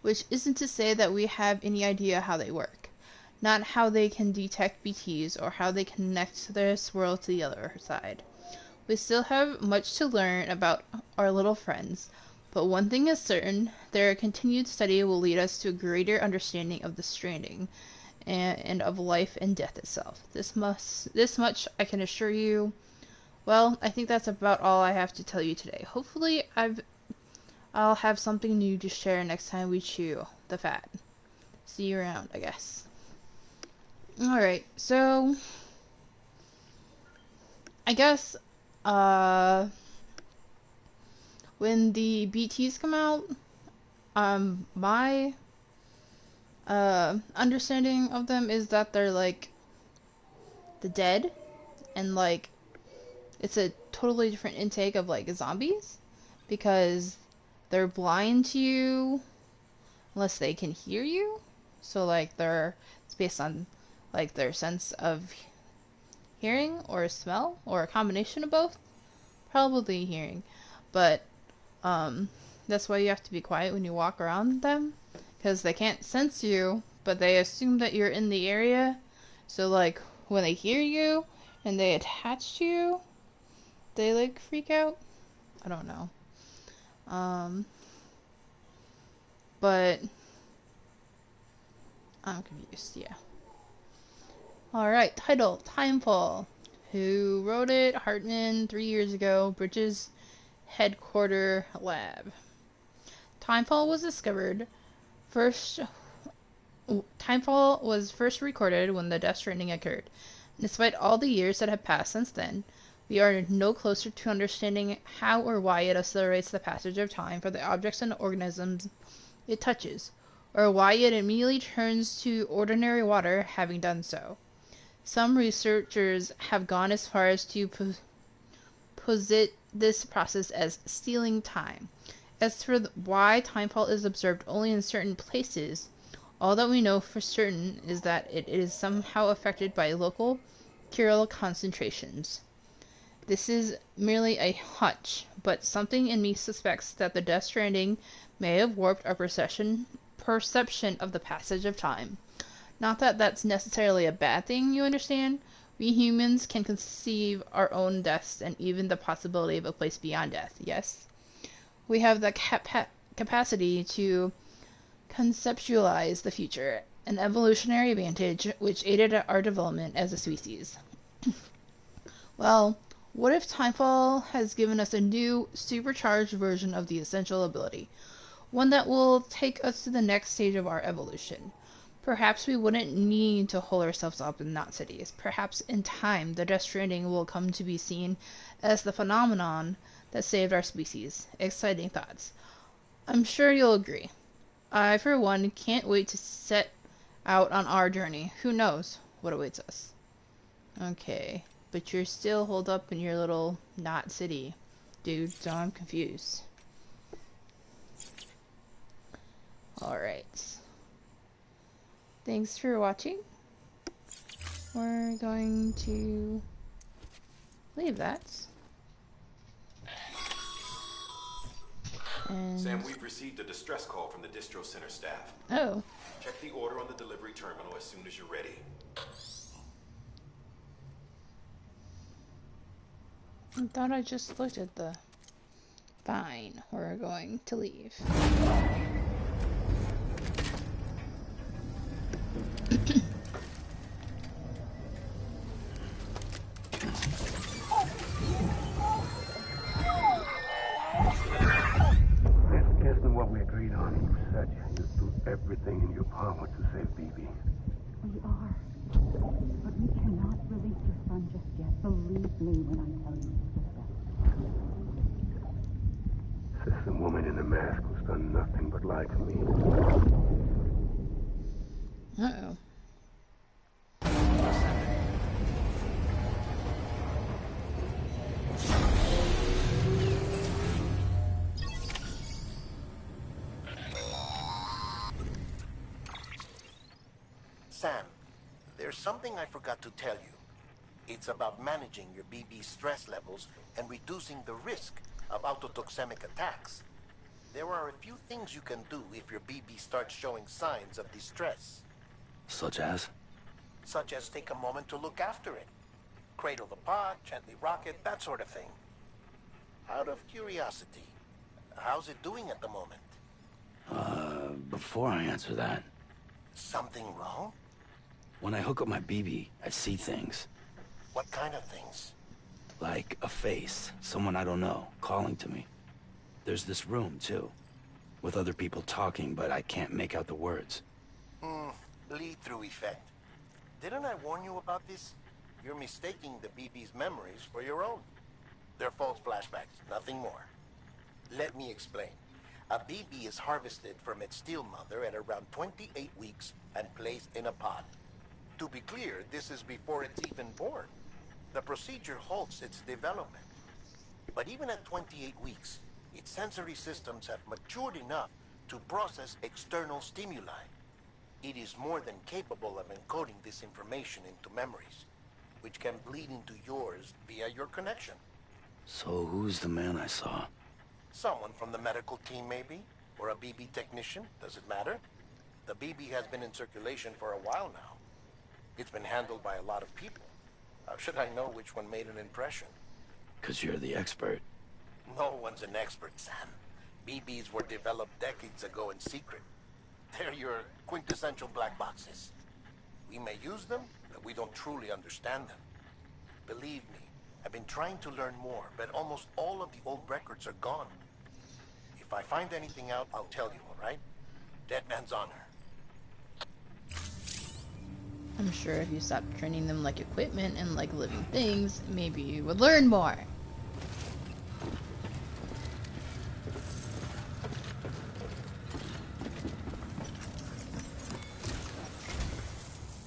Which isn't to say that we have any idea how they work. Not how they can detect BTs or how they connect this world to the other side. We still have much to learn about our little friends, but one thing is certain, their continued study will lead us to a greater understanding of the Stranding and of life and death itself. This much I can assure you. Well, I think that's about all I have to tell you today. Hopefully I'll have something new to share next time we chew the fat. See you around, I guess. Alright, so I guess when the BTs come out, my understanding of them is that they're like the dead, and like it's a totally different intake of like zombies because they're blind to you unless they can hear you. So like it's based on like their sense of hearing or smell or a combination of both. Probably hearing, but that's why you have to be quiet when you walk around them because they can't sense you, but they assume that you're in the area. So like when they hear you and they attach to you, they like freak out. I don't know. But I'm confused. Yeah. All right. Title: Timefall. Who wrote it? Hartman. 3 years ago. Bridges Headquarter Lab. Timefall was discovered first. Timefall was first recorded when the Death Stranding occurred. Despite all the years that have passed since then, we are no closer to understanding how or why it accelerates the passage of time for the objects and organisms it touches, or why it immediately turns to ordinary water having done so. Some researchers have gone as far as to posit this process as stealing time. As for why timefall is observed only in certain places, all that we know for certain is that it is somehow affected by local chiral concentrations. This is merely a hunch, but something in me suspects that the Death Stranding may have warped our perception of the passage of time. Not that that's necessarily a bad thing, you understand? We humans can conceive our own deaths and even the possibility of a place beyond death, yes? We have the capacity to conceptualize the future, an evolutionary advantage which aided our development as a species. Well, what if Timefall has given us a new, supercharged version of the essential ability? One that will take us to the next stage of our evolution. Perhaps we wouldn't need to hole ourselves up in knot cities. Perhaps in time, the Death Stranding will come to be seen as the phenomenon that saved our species. Exciting thoughts. I'm sure you'll agree. I, for one, can't wait to set out on our journey. Who knows what awaits us? Okay, but you're still holed up in your little knot city, dude, so I'm confused. Alright. Thanks for watching. We're going to leave that. And Sam, we've received a distress call from the distro center staff. oh. Check the order on the delivery terminal as soon as you're ready. I thought I just looked at the... Fine, we're going to leave. This isn't what we agreed on. You said you'd do everything in your power to save BB. We are. But we cannot release your son just yet. Believe me when I tell you, sister. This woman in the mask who's done nothing but lie to me. Uh-oh. Sam, there's something I forgot to tell you. It's about managing your BB stress levels and reducing the risk of autotoxemic attacks. There are a few things you can do if your BB starts showing signs of distress. Such as? Such as take a moment to look after it. Cradle the pod, gently rock it, that sort of thing. Out of curiosity, how's it doing at the moment? Before I answer that, Something wrong? when I hook up my BB, I see things. What kind of things? Like a face, someone I don't know, calling to me. There's this room, too, with other people talking, but I can't make out the words. Bleed-through effect. Didn't I warn you about this? You're mistaking the BB's memories for your own. They're false flashbacks, nothing more. Let me explain. A BB is harvested from its steel mother at around 28 weeks and placed in a pod. To be clear, this is before it's even born. The procedure halts its development. But even at 28 weeks, its sensory systems have matured enough to process external stimuli. It is more than capable of encoding this information into memories, which can bleed into yours via your connection. So who's the man I saw? Someone from the medical team, maybe? Or a BB technician? Does it matter? The BB has been in circulation for a while now. It's been handled by a lot of people. How should I know which one made an impression? 'Cause you're the expert. No one's an expert, Sam. BBs were developed decades ago in secret. They're your quintessential black boxes. We may use them, but we don't truly understand them. Believe me, I've been trying to learn more, but almost all of the old records are gone. If I find anything out, I'll tell you, all right? Dead man's honor. I'm sure if you stopped treating them like equipment and like living things, maybe you would learn more.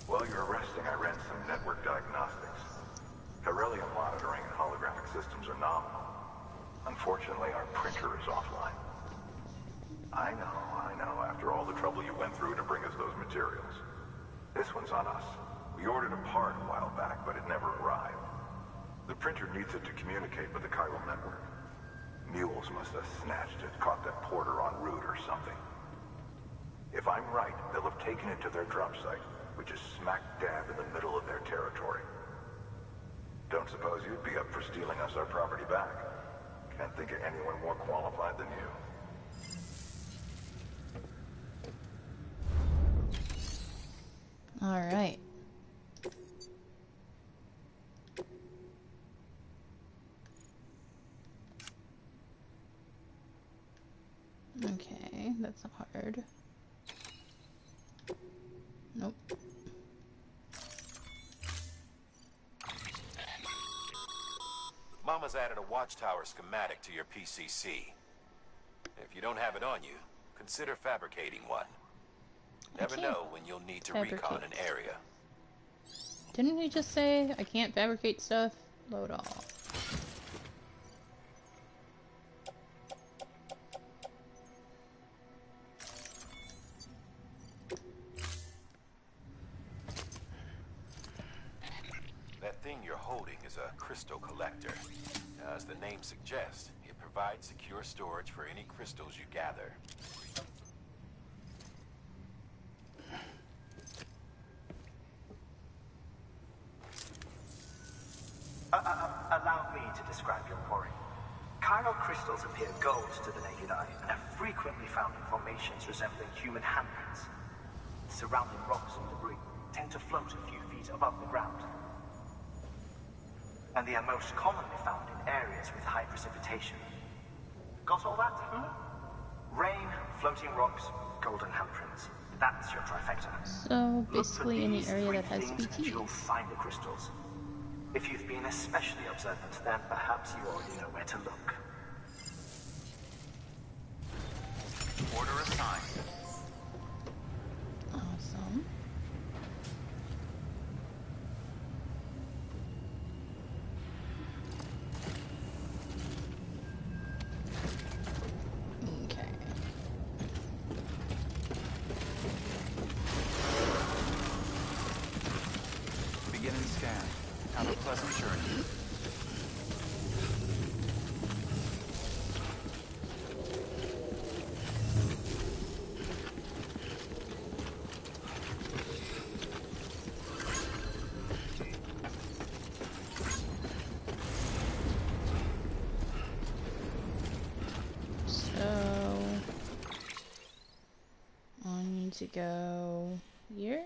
While you're resting, I ran some network diagnostics. Beryllium monitoring and holographic systems are nominal. Unfortunately, our printer is offline. I know. After all the trouble you went through to bring us those materials. This one's on us. We ordered a part a while back, but it never arrived. The printer needs it to communicate with the chiral network. Mules must have snatched it, caught that porter en route or something. If I'm right, they'll have taken it to their drop site, which is smack dab in the middle of their territory. Don't suppose you'd be up for stealing us our property back? Can't think of anyone more qualified than you. All right. Okay, that's hard. Nope. Mama's added a watchtower schematic to your PCC. If you don't have it on you, consider fabricating one. Never know when you'll need to recon an area. Didn't we just say I can't fabricate stuff? Load all. That thing you're holding is a crystal collector. As the name suggests, it provides secure storage for any crystals you gather. Allow me to describe your quarry. Chiral crystals appear gold to the naked eye and are frequently found in formations resembling human handprints. Surrounding rocks and debris tend to float a few feet above the ground. And they are most commonly found in areas with high precipitation. Got all that? Rain, floating rocks, golden handprints. That's your trifecta. So basically any area that has BT. You'll find the crystals. If you've been especially observant, then perhaps you already know where to look. Order assigned. Awesome. Okay. Beginning scan. Have a pleasant journey. So I need to go here.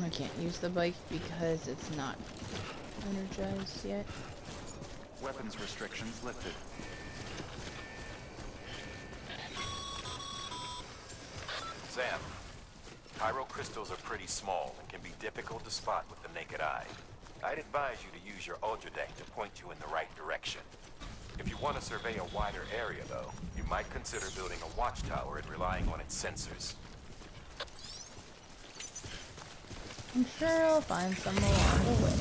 I can't use the bike because it's not energized yet. Weapons restrictions lifted. Sam, chiral crystals are pretty small and can be difficult to spot with the naked eye. I'd advise you to use your ultra deck to point you in the right direction. If you want to survey a wider area, though, you might consider building a watchtower and relying on its sensors. I'm sure I'll find some along the way.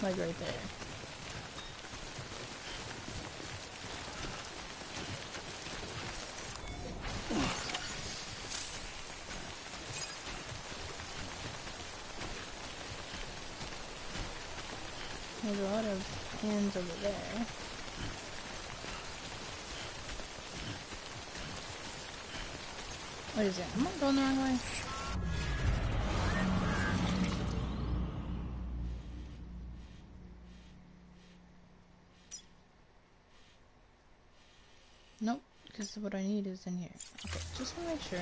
Like right there. There's a lot of hands over there. What is it? Am I going the wrong way? Nope, because what I need is in here. Okay, just to make sure.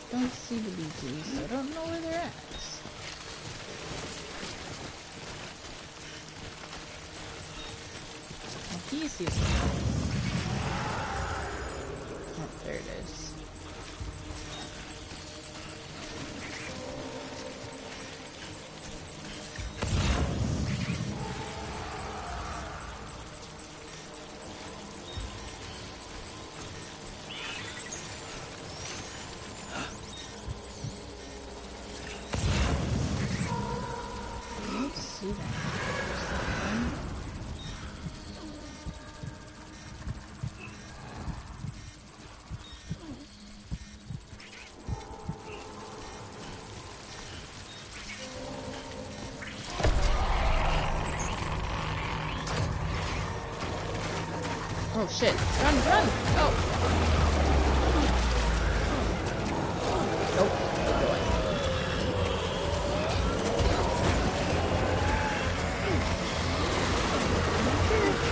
Don't see the BTs, so I don't know where they're at. Oh, he sees them. Oh, there it is. Oh shit. Run, run! Oh! Nope. Keep going.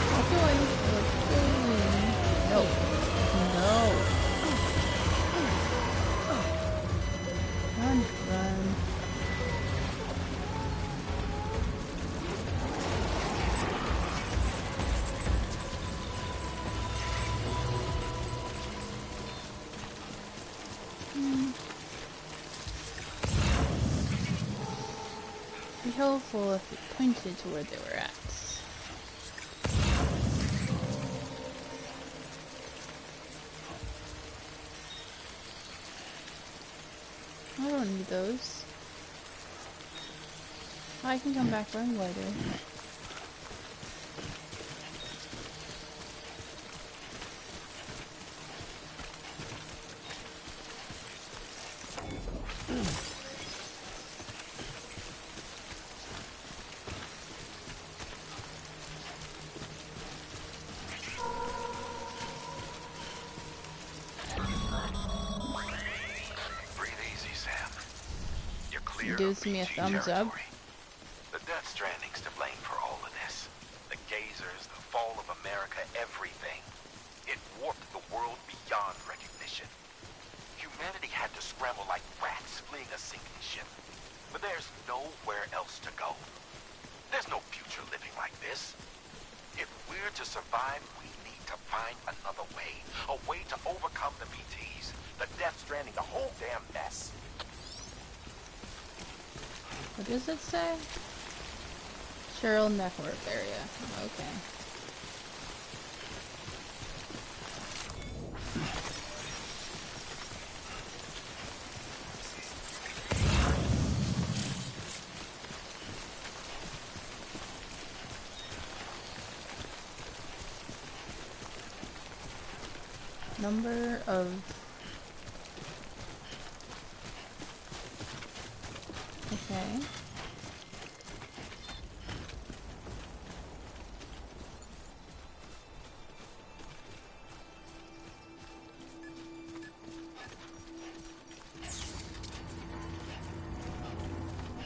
Keep going. Nope. No. Run, run. Be helpful if it pointed to where they were at. I don't need those. I can come back for them later. Gives me a thumbs up. The Death Stranding's to blame for all of this. The gazers, the fall of America, everything. It warped the world beyond recognition. Humanity had to scramble like rats fleeing a sinking ship. But there's nowhere else to go. There's no future living like this. If we're to survive, we need to find another way. A way to overcome the BTs, the Death Stranding, the whole damn mess. What does it say? Cheryl Network area. Okay. Number of... Okay.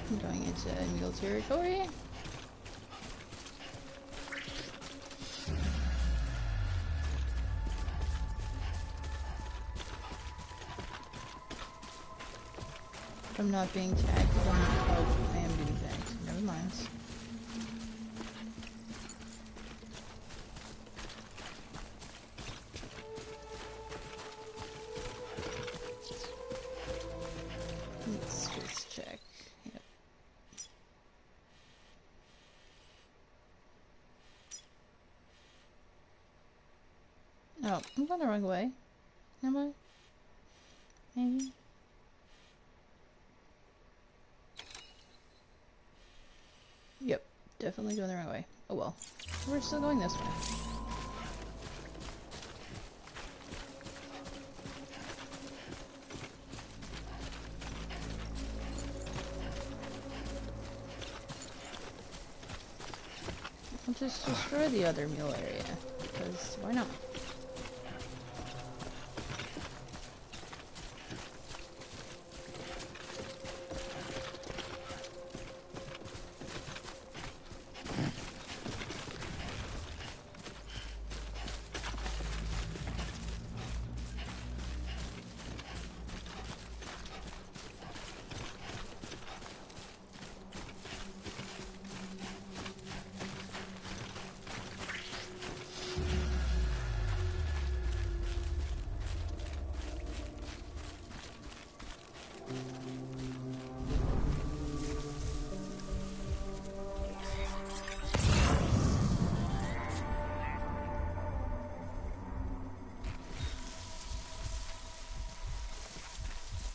I'm going into mule territory. I'm not being tagged. Oh, I am being tagged. Never mind. Let's just check. Yep. Oh, I'm going the wrong way. Am I? Maybe? Yep, definitely going the wrong way. Oh well. We're still going this way. I'll just destroy the other mule area, because why not?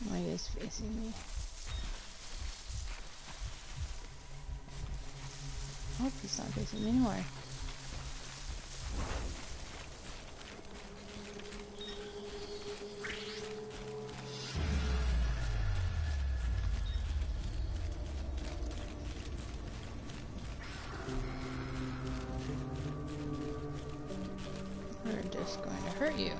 Why is facing me? Oh, he's not facing me anymore. We're just going to hurt you.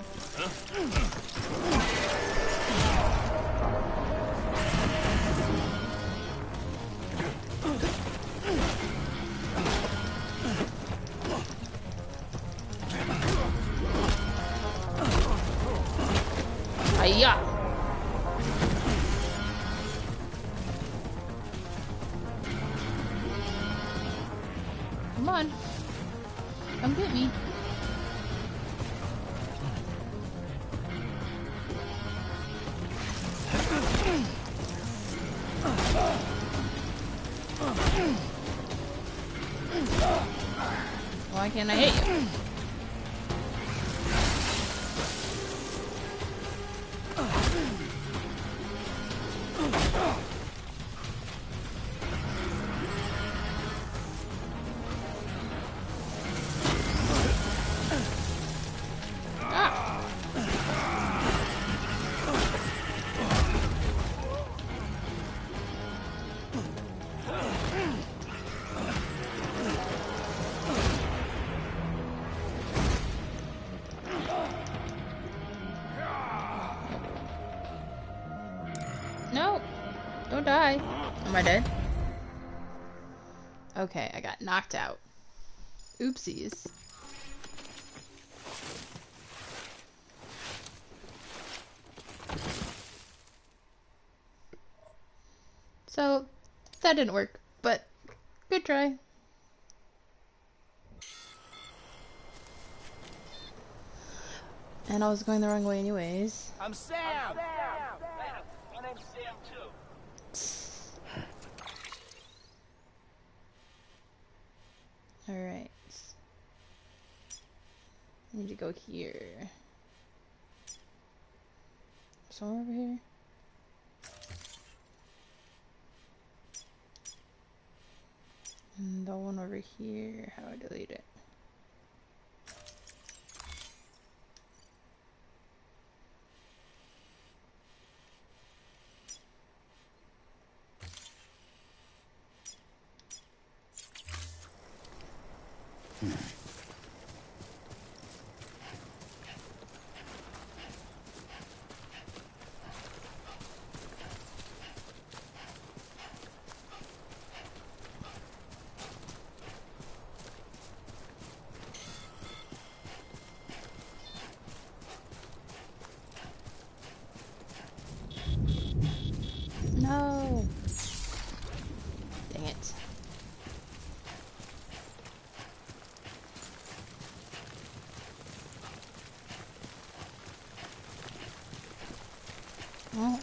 Hiya! Come on. Come get me. Why can't I hit you? No! Don't die. Am I dead? Okay, I got knocked out. Oopsies. So, that didn't work, but good try. And I was going the wrong way anyways. I'm Sam! My name's Sam too. Alright. I need to go here. Somewhere over here? And the one over here, how do I delete it?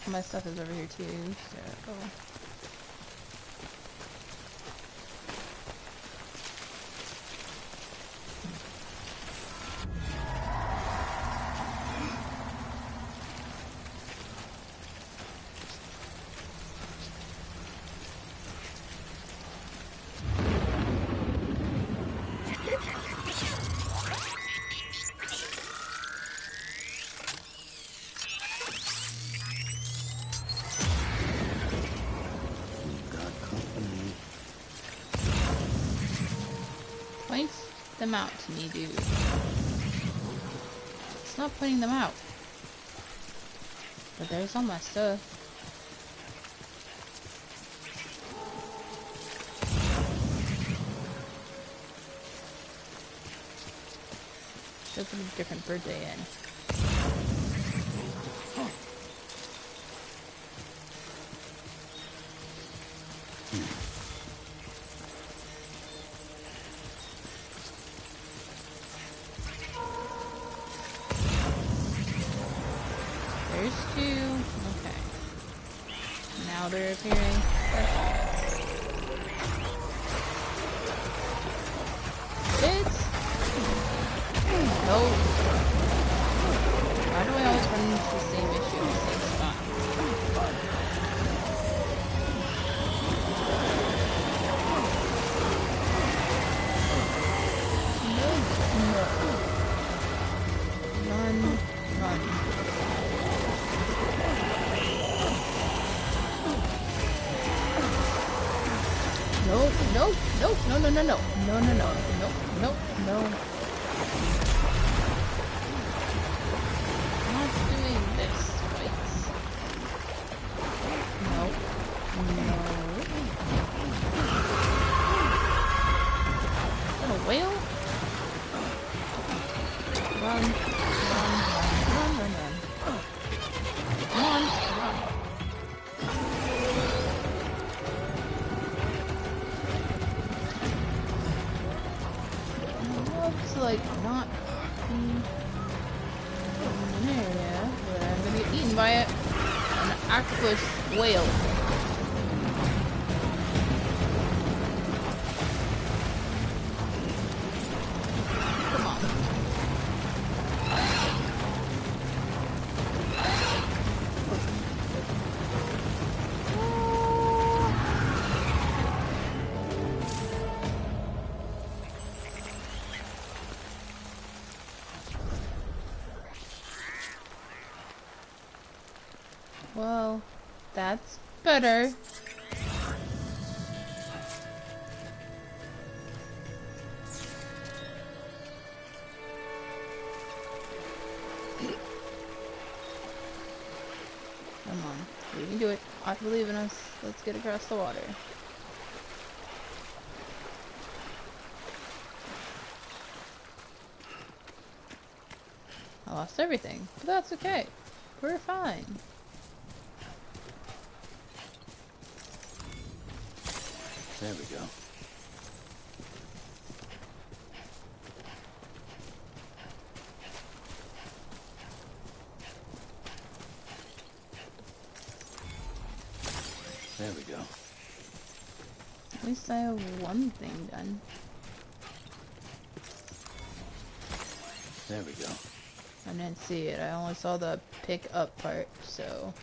My stuff is over here too, so... Points them out to me, dude. It's not pointing them out. But there's all my stuff. Should put a different birthday in. There's two. Okay. Now they're appearing. It's... No. Why do I always run into the same issue at the same spot? Run. No. I'm not doing this, right? No. Is that a whale? Run. Come on, run. Looks like not in an area where I'm gonna get eaten by an octopus whale. Come on. Well, that's better. Come on, we can do it. I believe in us. Let's get across the water. I lost everything, but that's okay. We're fine. There we go. There we go. At least I have one thing done. There we go. I didn't see it. I only saw the pick up part, so...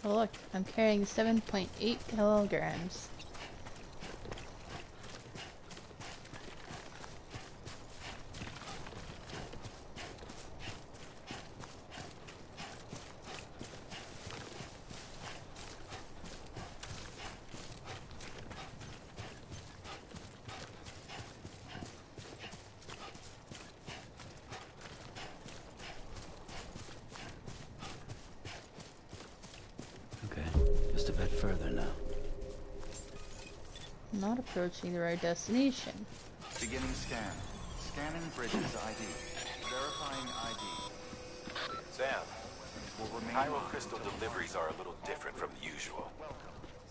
Oh look, I'm carrying 7.8 kilograms. Just a bit further now. I'm not approaching the right destination. Beginning scan. Scanning Bridges ID. Verifying ID. Sam, chiral crystal deliveries are a little different from the usual.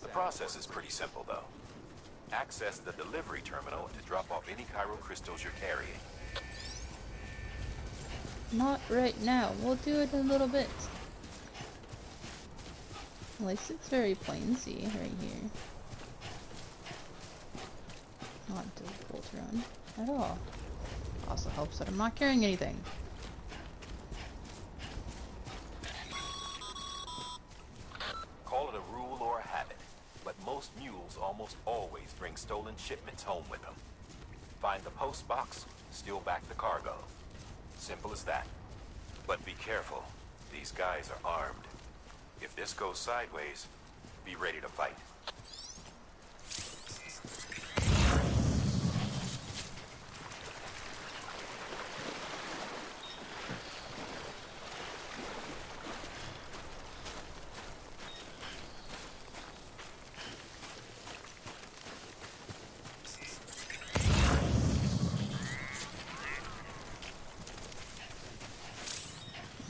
The process is pretty simple, though. Access the delivery terminal to drop off any chiral crystals you're carrying. Not right now. We'll do it in a little bit. At least it's very plainsy right here. Not difficult to run at all. Also helps that I'm not carrying anything. Call it a rule or a habit, but most mules almost always bring stolen shipments home with them. Find the post box, steal back the cargo. Simple as that. But be careful. These guys are armed. If this goes sideways, be ready to fight.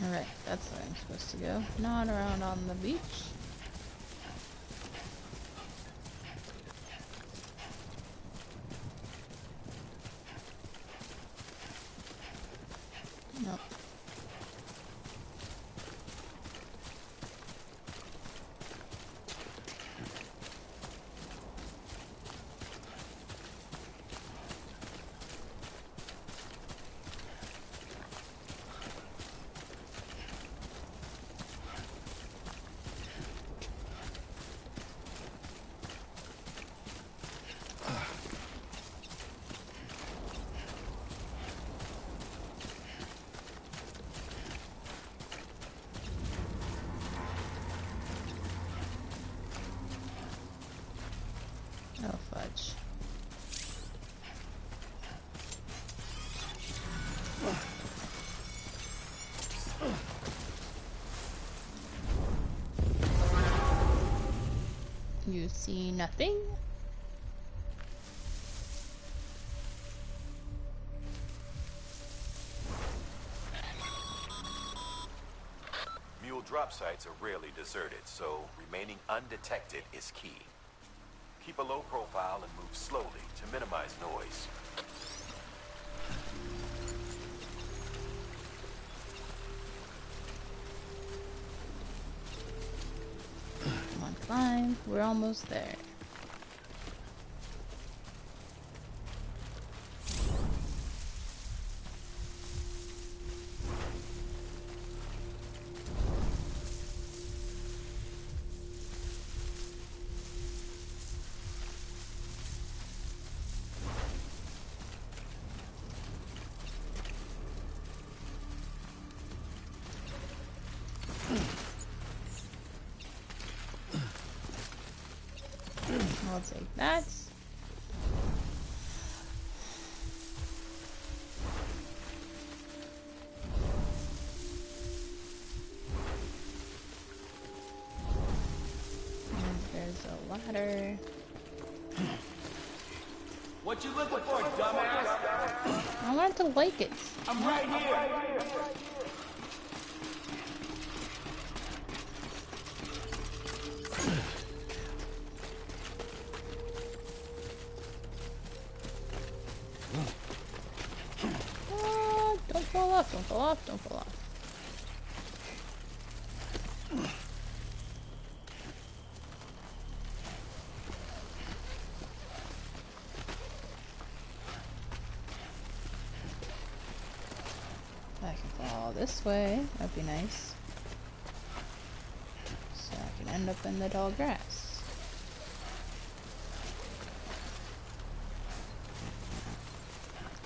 Alright, that's where I'm supposed to go. Not around on the beach. Nope. Oh, fudge. You see nothing? Mule drop sites are rarely deserted, so remaining undetected is key. Keep a low profile and move slowly to minimize noise. Come on, climb. We're almost there. I'll take that. And there's a ladder. What you looking for, dumbass? I wanted to like it. I'm right here. Oh, don't fall off, don't fall off, don't fall off. I can fall this way, that'd be nice. So I can end up in the tall grass.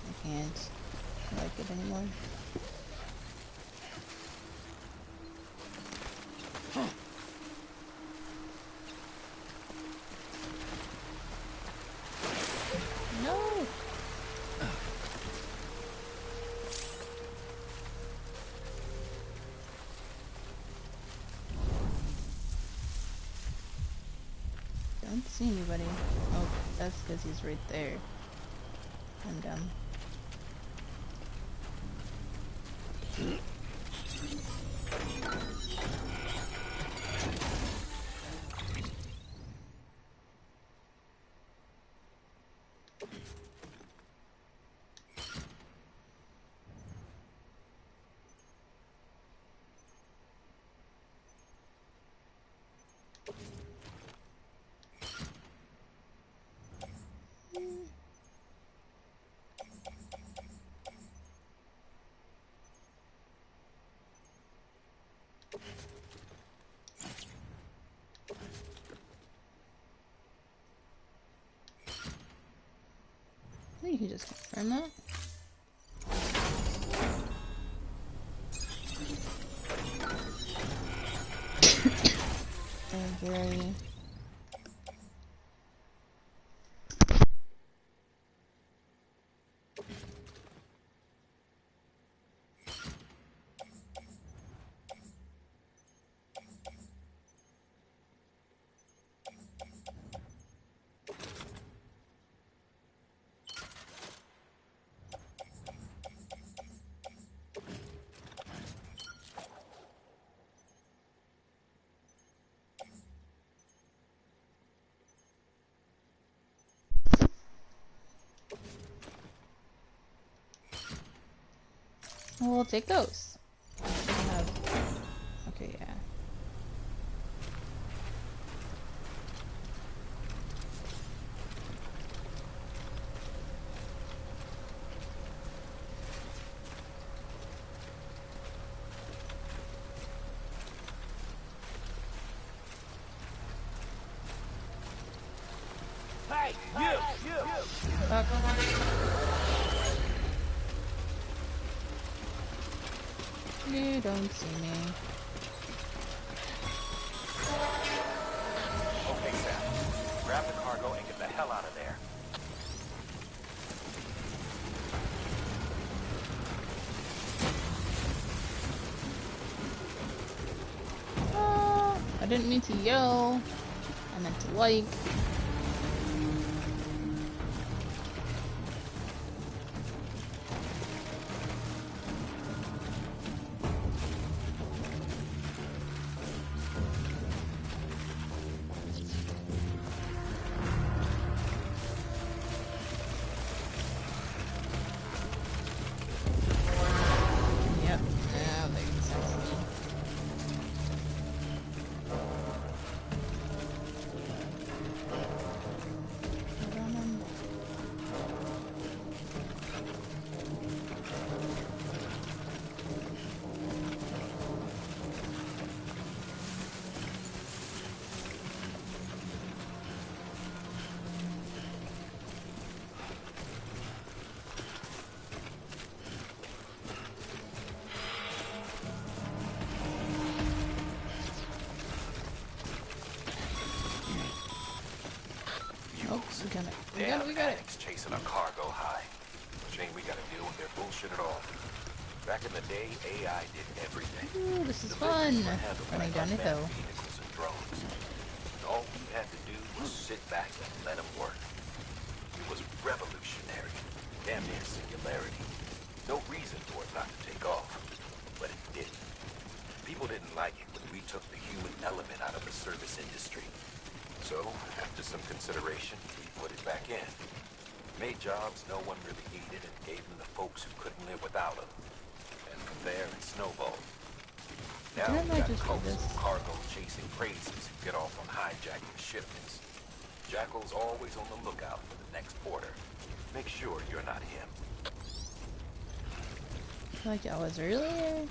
I can't like it anymore. No! Don't see anybody. Oh, that's because he's right there. I'm dumb. You can just confirm that. And very... We'll take those. Okay, yeah. Hey, you! Fuck. You don't see me. Okay, Sam. Grab the cargo and get the hell out of there. I didn't mean to yell. I meant to like. We got it. Chasing a cargo high. Shame we gotta deal with their bullshit at all. Back in the day, AI did everything. Ooh, this is fun. Running down the hill. Vehicles and drones. All we had to do was sit back and let them work. It was revolutionary. Damn near singularity. No reason for it not to take off. But it didn't. People didn't like it when we took the human element out of the service industry. So, after some consideration, we put it back in. Made jobs no one really needed and gave them to folks who couldn't live without them. And from there, it snowballed. Now we got cults of cargo-chasing crazies who get off on hijacking shipments. Jackal's always on the lookout for the next order. Make sure you're not him. Like I was earlier.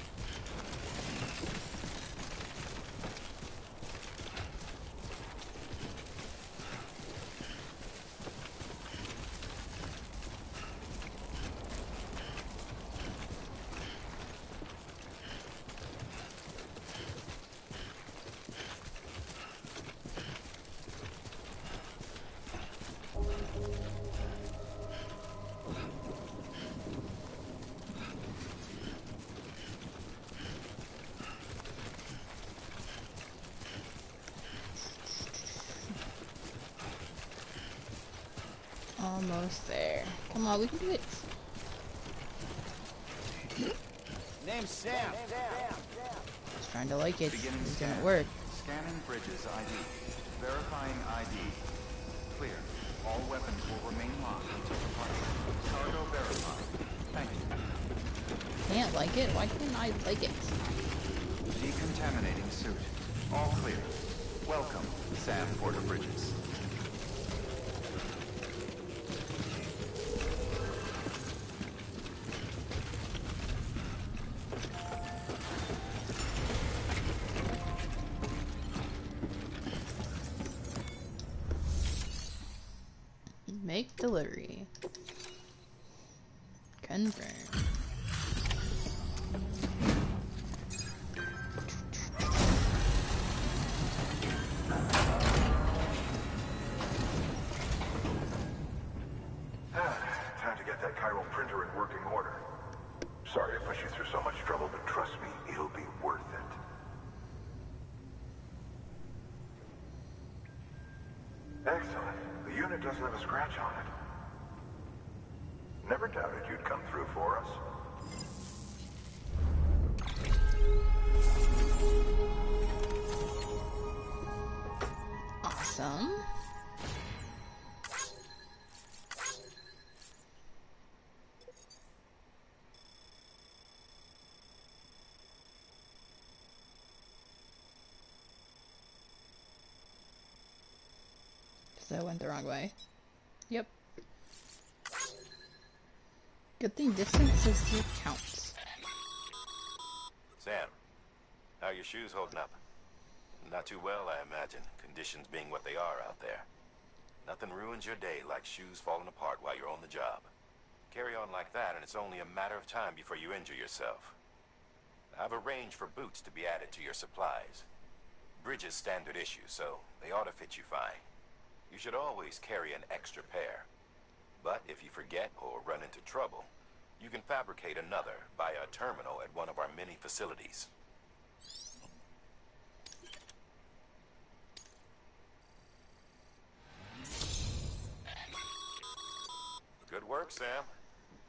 Almost there. Come on, we can do it. Name's Sam. Just trying to like it. It didn't work. Scanning Bridges ID. Verifying ID. Clear. All weapons will remain locked until departure. Cargo verified. Thank you. Can't like it? Why can't I like it? Decontaminating suit. All clear. Welcome, Sam Porter Bridges. Make delivery. Confirm. Time to get that chiral printer in working order. Sorry to push you through so much trouble, but trust me, it'll be worth it. Excellent. The unit doesn't have a scratch on it. Never doubted you'd come through for us. Awesome. So I went the wrong way. Yep. Good thing distance is what counts. Sam, how are your shoes holding up? Not too well, I imagine, conditions being what they are out there. Nothing ruins your day like shoes falling apart while you're on the job. Carry on like that and it's only a matter of time before you injure yourself. I've arranged for boots to be added to your supplies. Bridges standard issue, so they ought to fit you fine. You should always carry an extra pair. But if you forget or run into trouble, you can fabricate another via a terminal at one of our many facilities. Good work, Sam.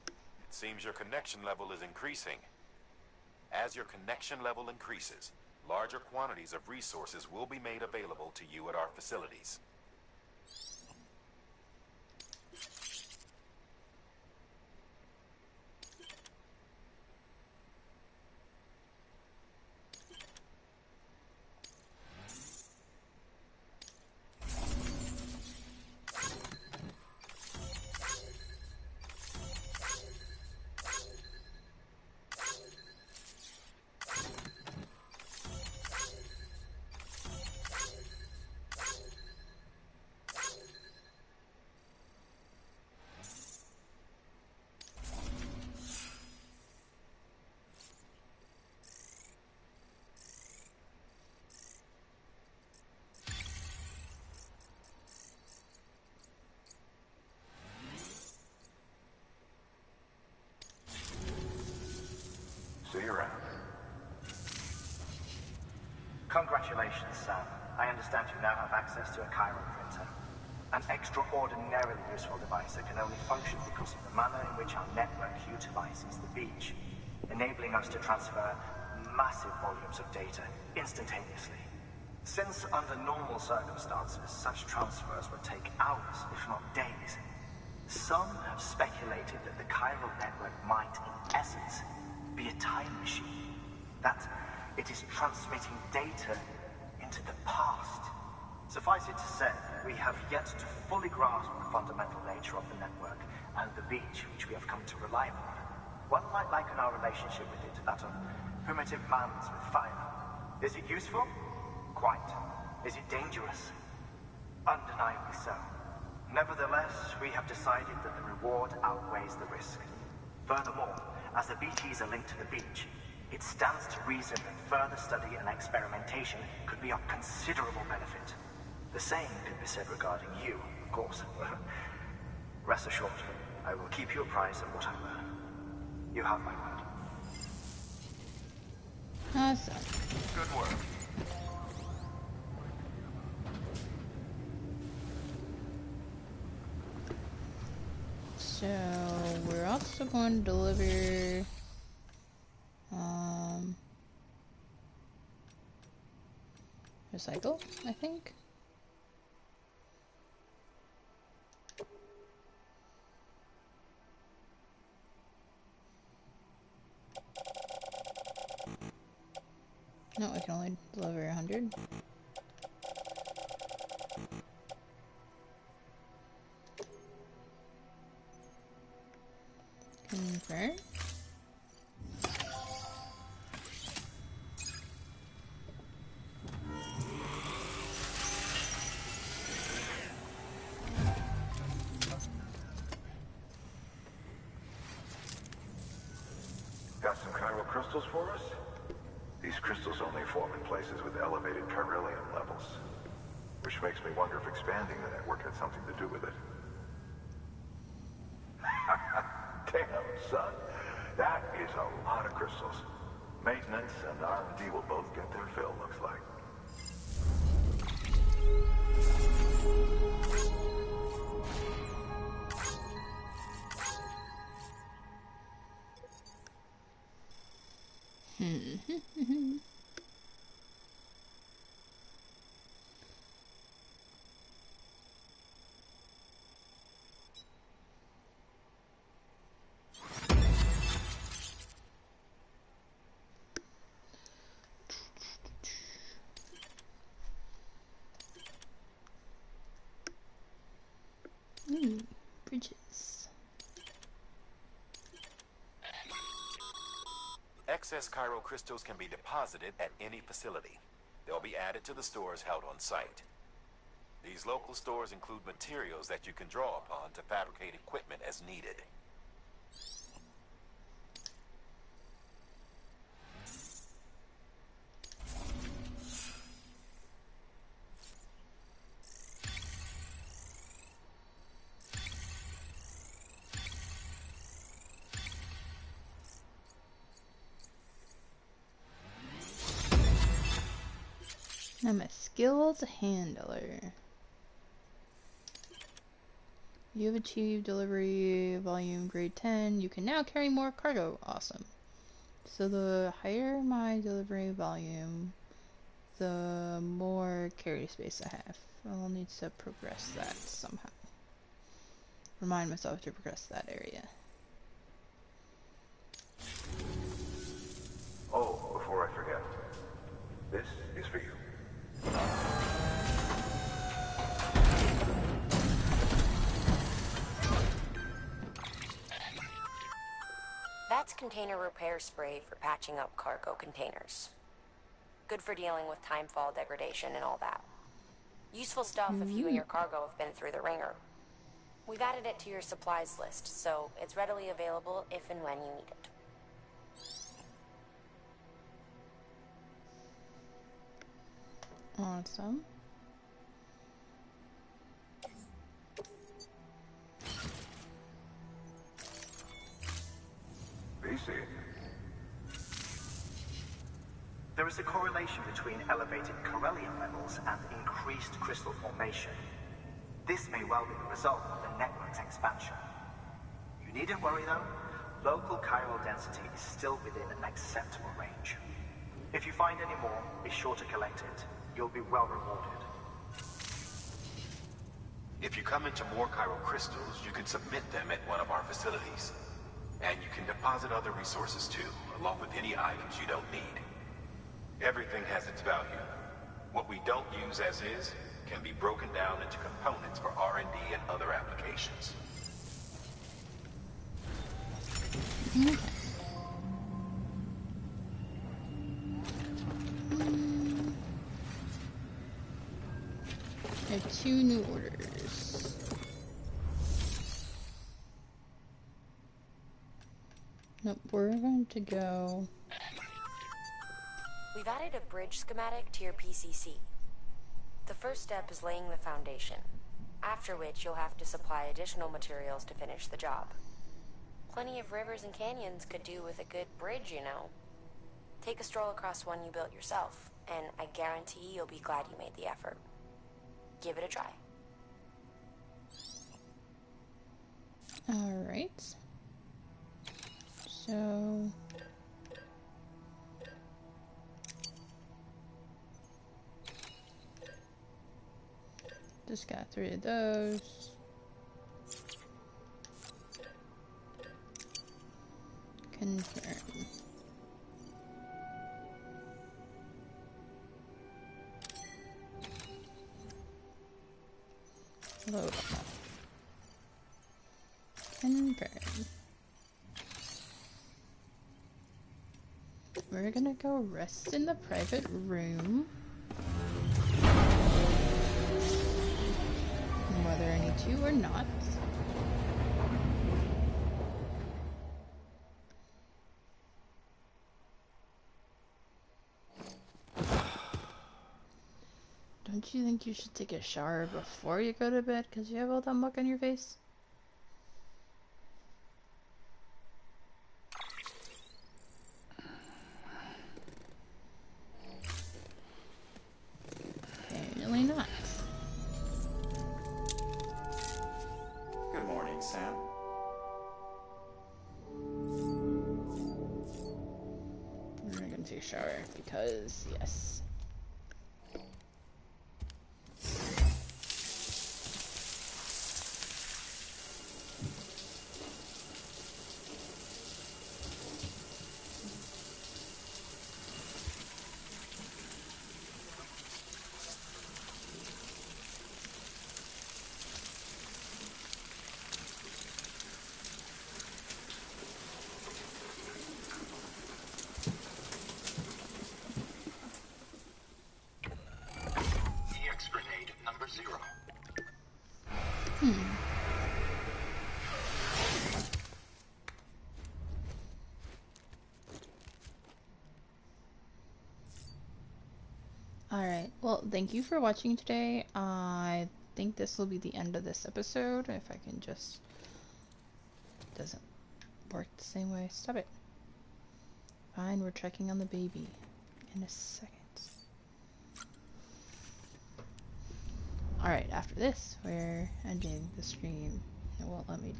It seems your connection level is increasing. As your connection level increases, larger quantities of resources will be made available to you at our facilities. See you around. Congratulations, Sam. I understand you now have access to a chiral printer. An extraordinarily useful device that can only function because of the manner in which our network utilizes the beach, enabling us to transfer massive volumes of data instantaneously. Since under normal circumstances, such transfers would take hours, if not days, some have speculated that the chiral network might, in essence, be a time machine. That it is transmitting data into the past. Suffice it to say, we have yet to fully grasp the fundamental nature of the network and the beach which we have come to rely upon. One might liken our relationship with it to that of primitive mans with fire. Is it useful? Quite. Is it dangerous? Undeniably so. Nevertheless, we have decided that the reward outweighs the risk. Furthermore, as the BTs are linked to the beach, it stands to reason that further study and experimentation could be of considerable benefit. The same could be said regarding you, of course. Rest assured, I will keep you apprised of what I learn. You have my word. Awesome. Good work. So we're also going to deliver recycle, I think. No, I can only deliver 100. Confirm. crystals for us? These crystals only form in places with elevated chiralium levels. Which makes me wonder if expanding the network had something to do with it. Damn, son. That is a lot of crystals. Maintenance and R&D will both get their fill, looks like. Bridges. Excess Chiral crystals can be deposited at any facility. They'll be added to the stores held on site. These local stores include materials that you can draw upon to fabricate equipment as needed. I'm a skilled handler. You have achieved delivery volume grade 10. You can now carry more cargo. Awesome. So the higher my delivery volume, the more carry space I have. I'll need to progress that somehow. Remind myself to progress that area. Oh, before I forget. This is for you. That's container repair spray for patching up cargo containers. Good for dealing with timefall degradation and all that. Useful stuff if you and your cargo have been through the ringer. We've added it to your supplies list, so it's readily available if and when you need it. Awesome. BC. There is a correlation between elevated chiralium levels and increased crystal formation. This may well be the result of the network's expansion. You needn't worry though, local chiral density is still within an acceptable range. If you find any more, be sure to collect it. You'll be well rewarded. If you come into more chiral crystals, you can submit them at one of our facilities. And you can deposit other resources too, along with any items you don't need. Everything has its value. What we don't use as is can be broken down into components for R&D and other applications. I have 2 new orders. Nope, we're going to go... We've added a bridge schematic to your PCC. The first step is laying the foundation, after which you'll have to supply additional materials to finish the job. Plenty of rivers and canyons could do with a good bridge, you know. Take a stroll across one you built yourself, and I guarantee you'll be glad you made the effort. Give it a try. Alright. So... just got 3 of those. Confirm. Load up. Confirm. We're gonna go rest in the private room. Whether I need to or not. Don't you think you should take a shower before you go to bed because you have all that muck on your face? Apparently not. Good morning, Sam. I'm not gonna take a shower because, yes. EX grenade number 0. Alright, well, thank you for watching today. I think this will be the end of this episode. If I can just... Doesn't work the same way. Stop it. Fine, we're checking on the baby in a second. Alright, after this, we're ending the stream. It won't let me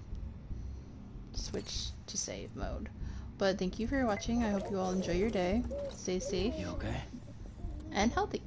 switch to save mode. But thank you for watching. I hope you all enjoy your day. Stay safe. You okay? And healthy.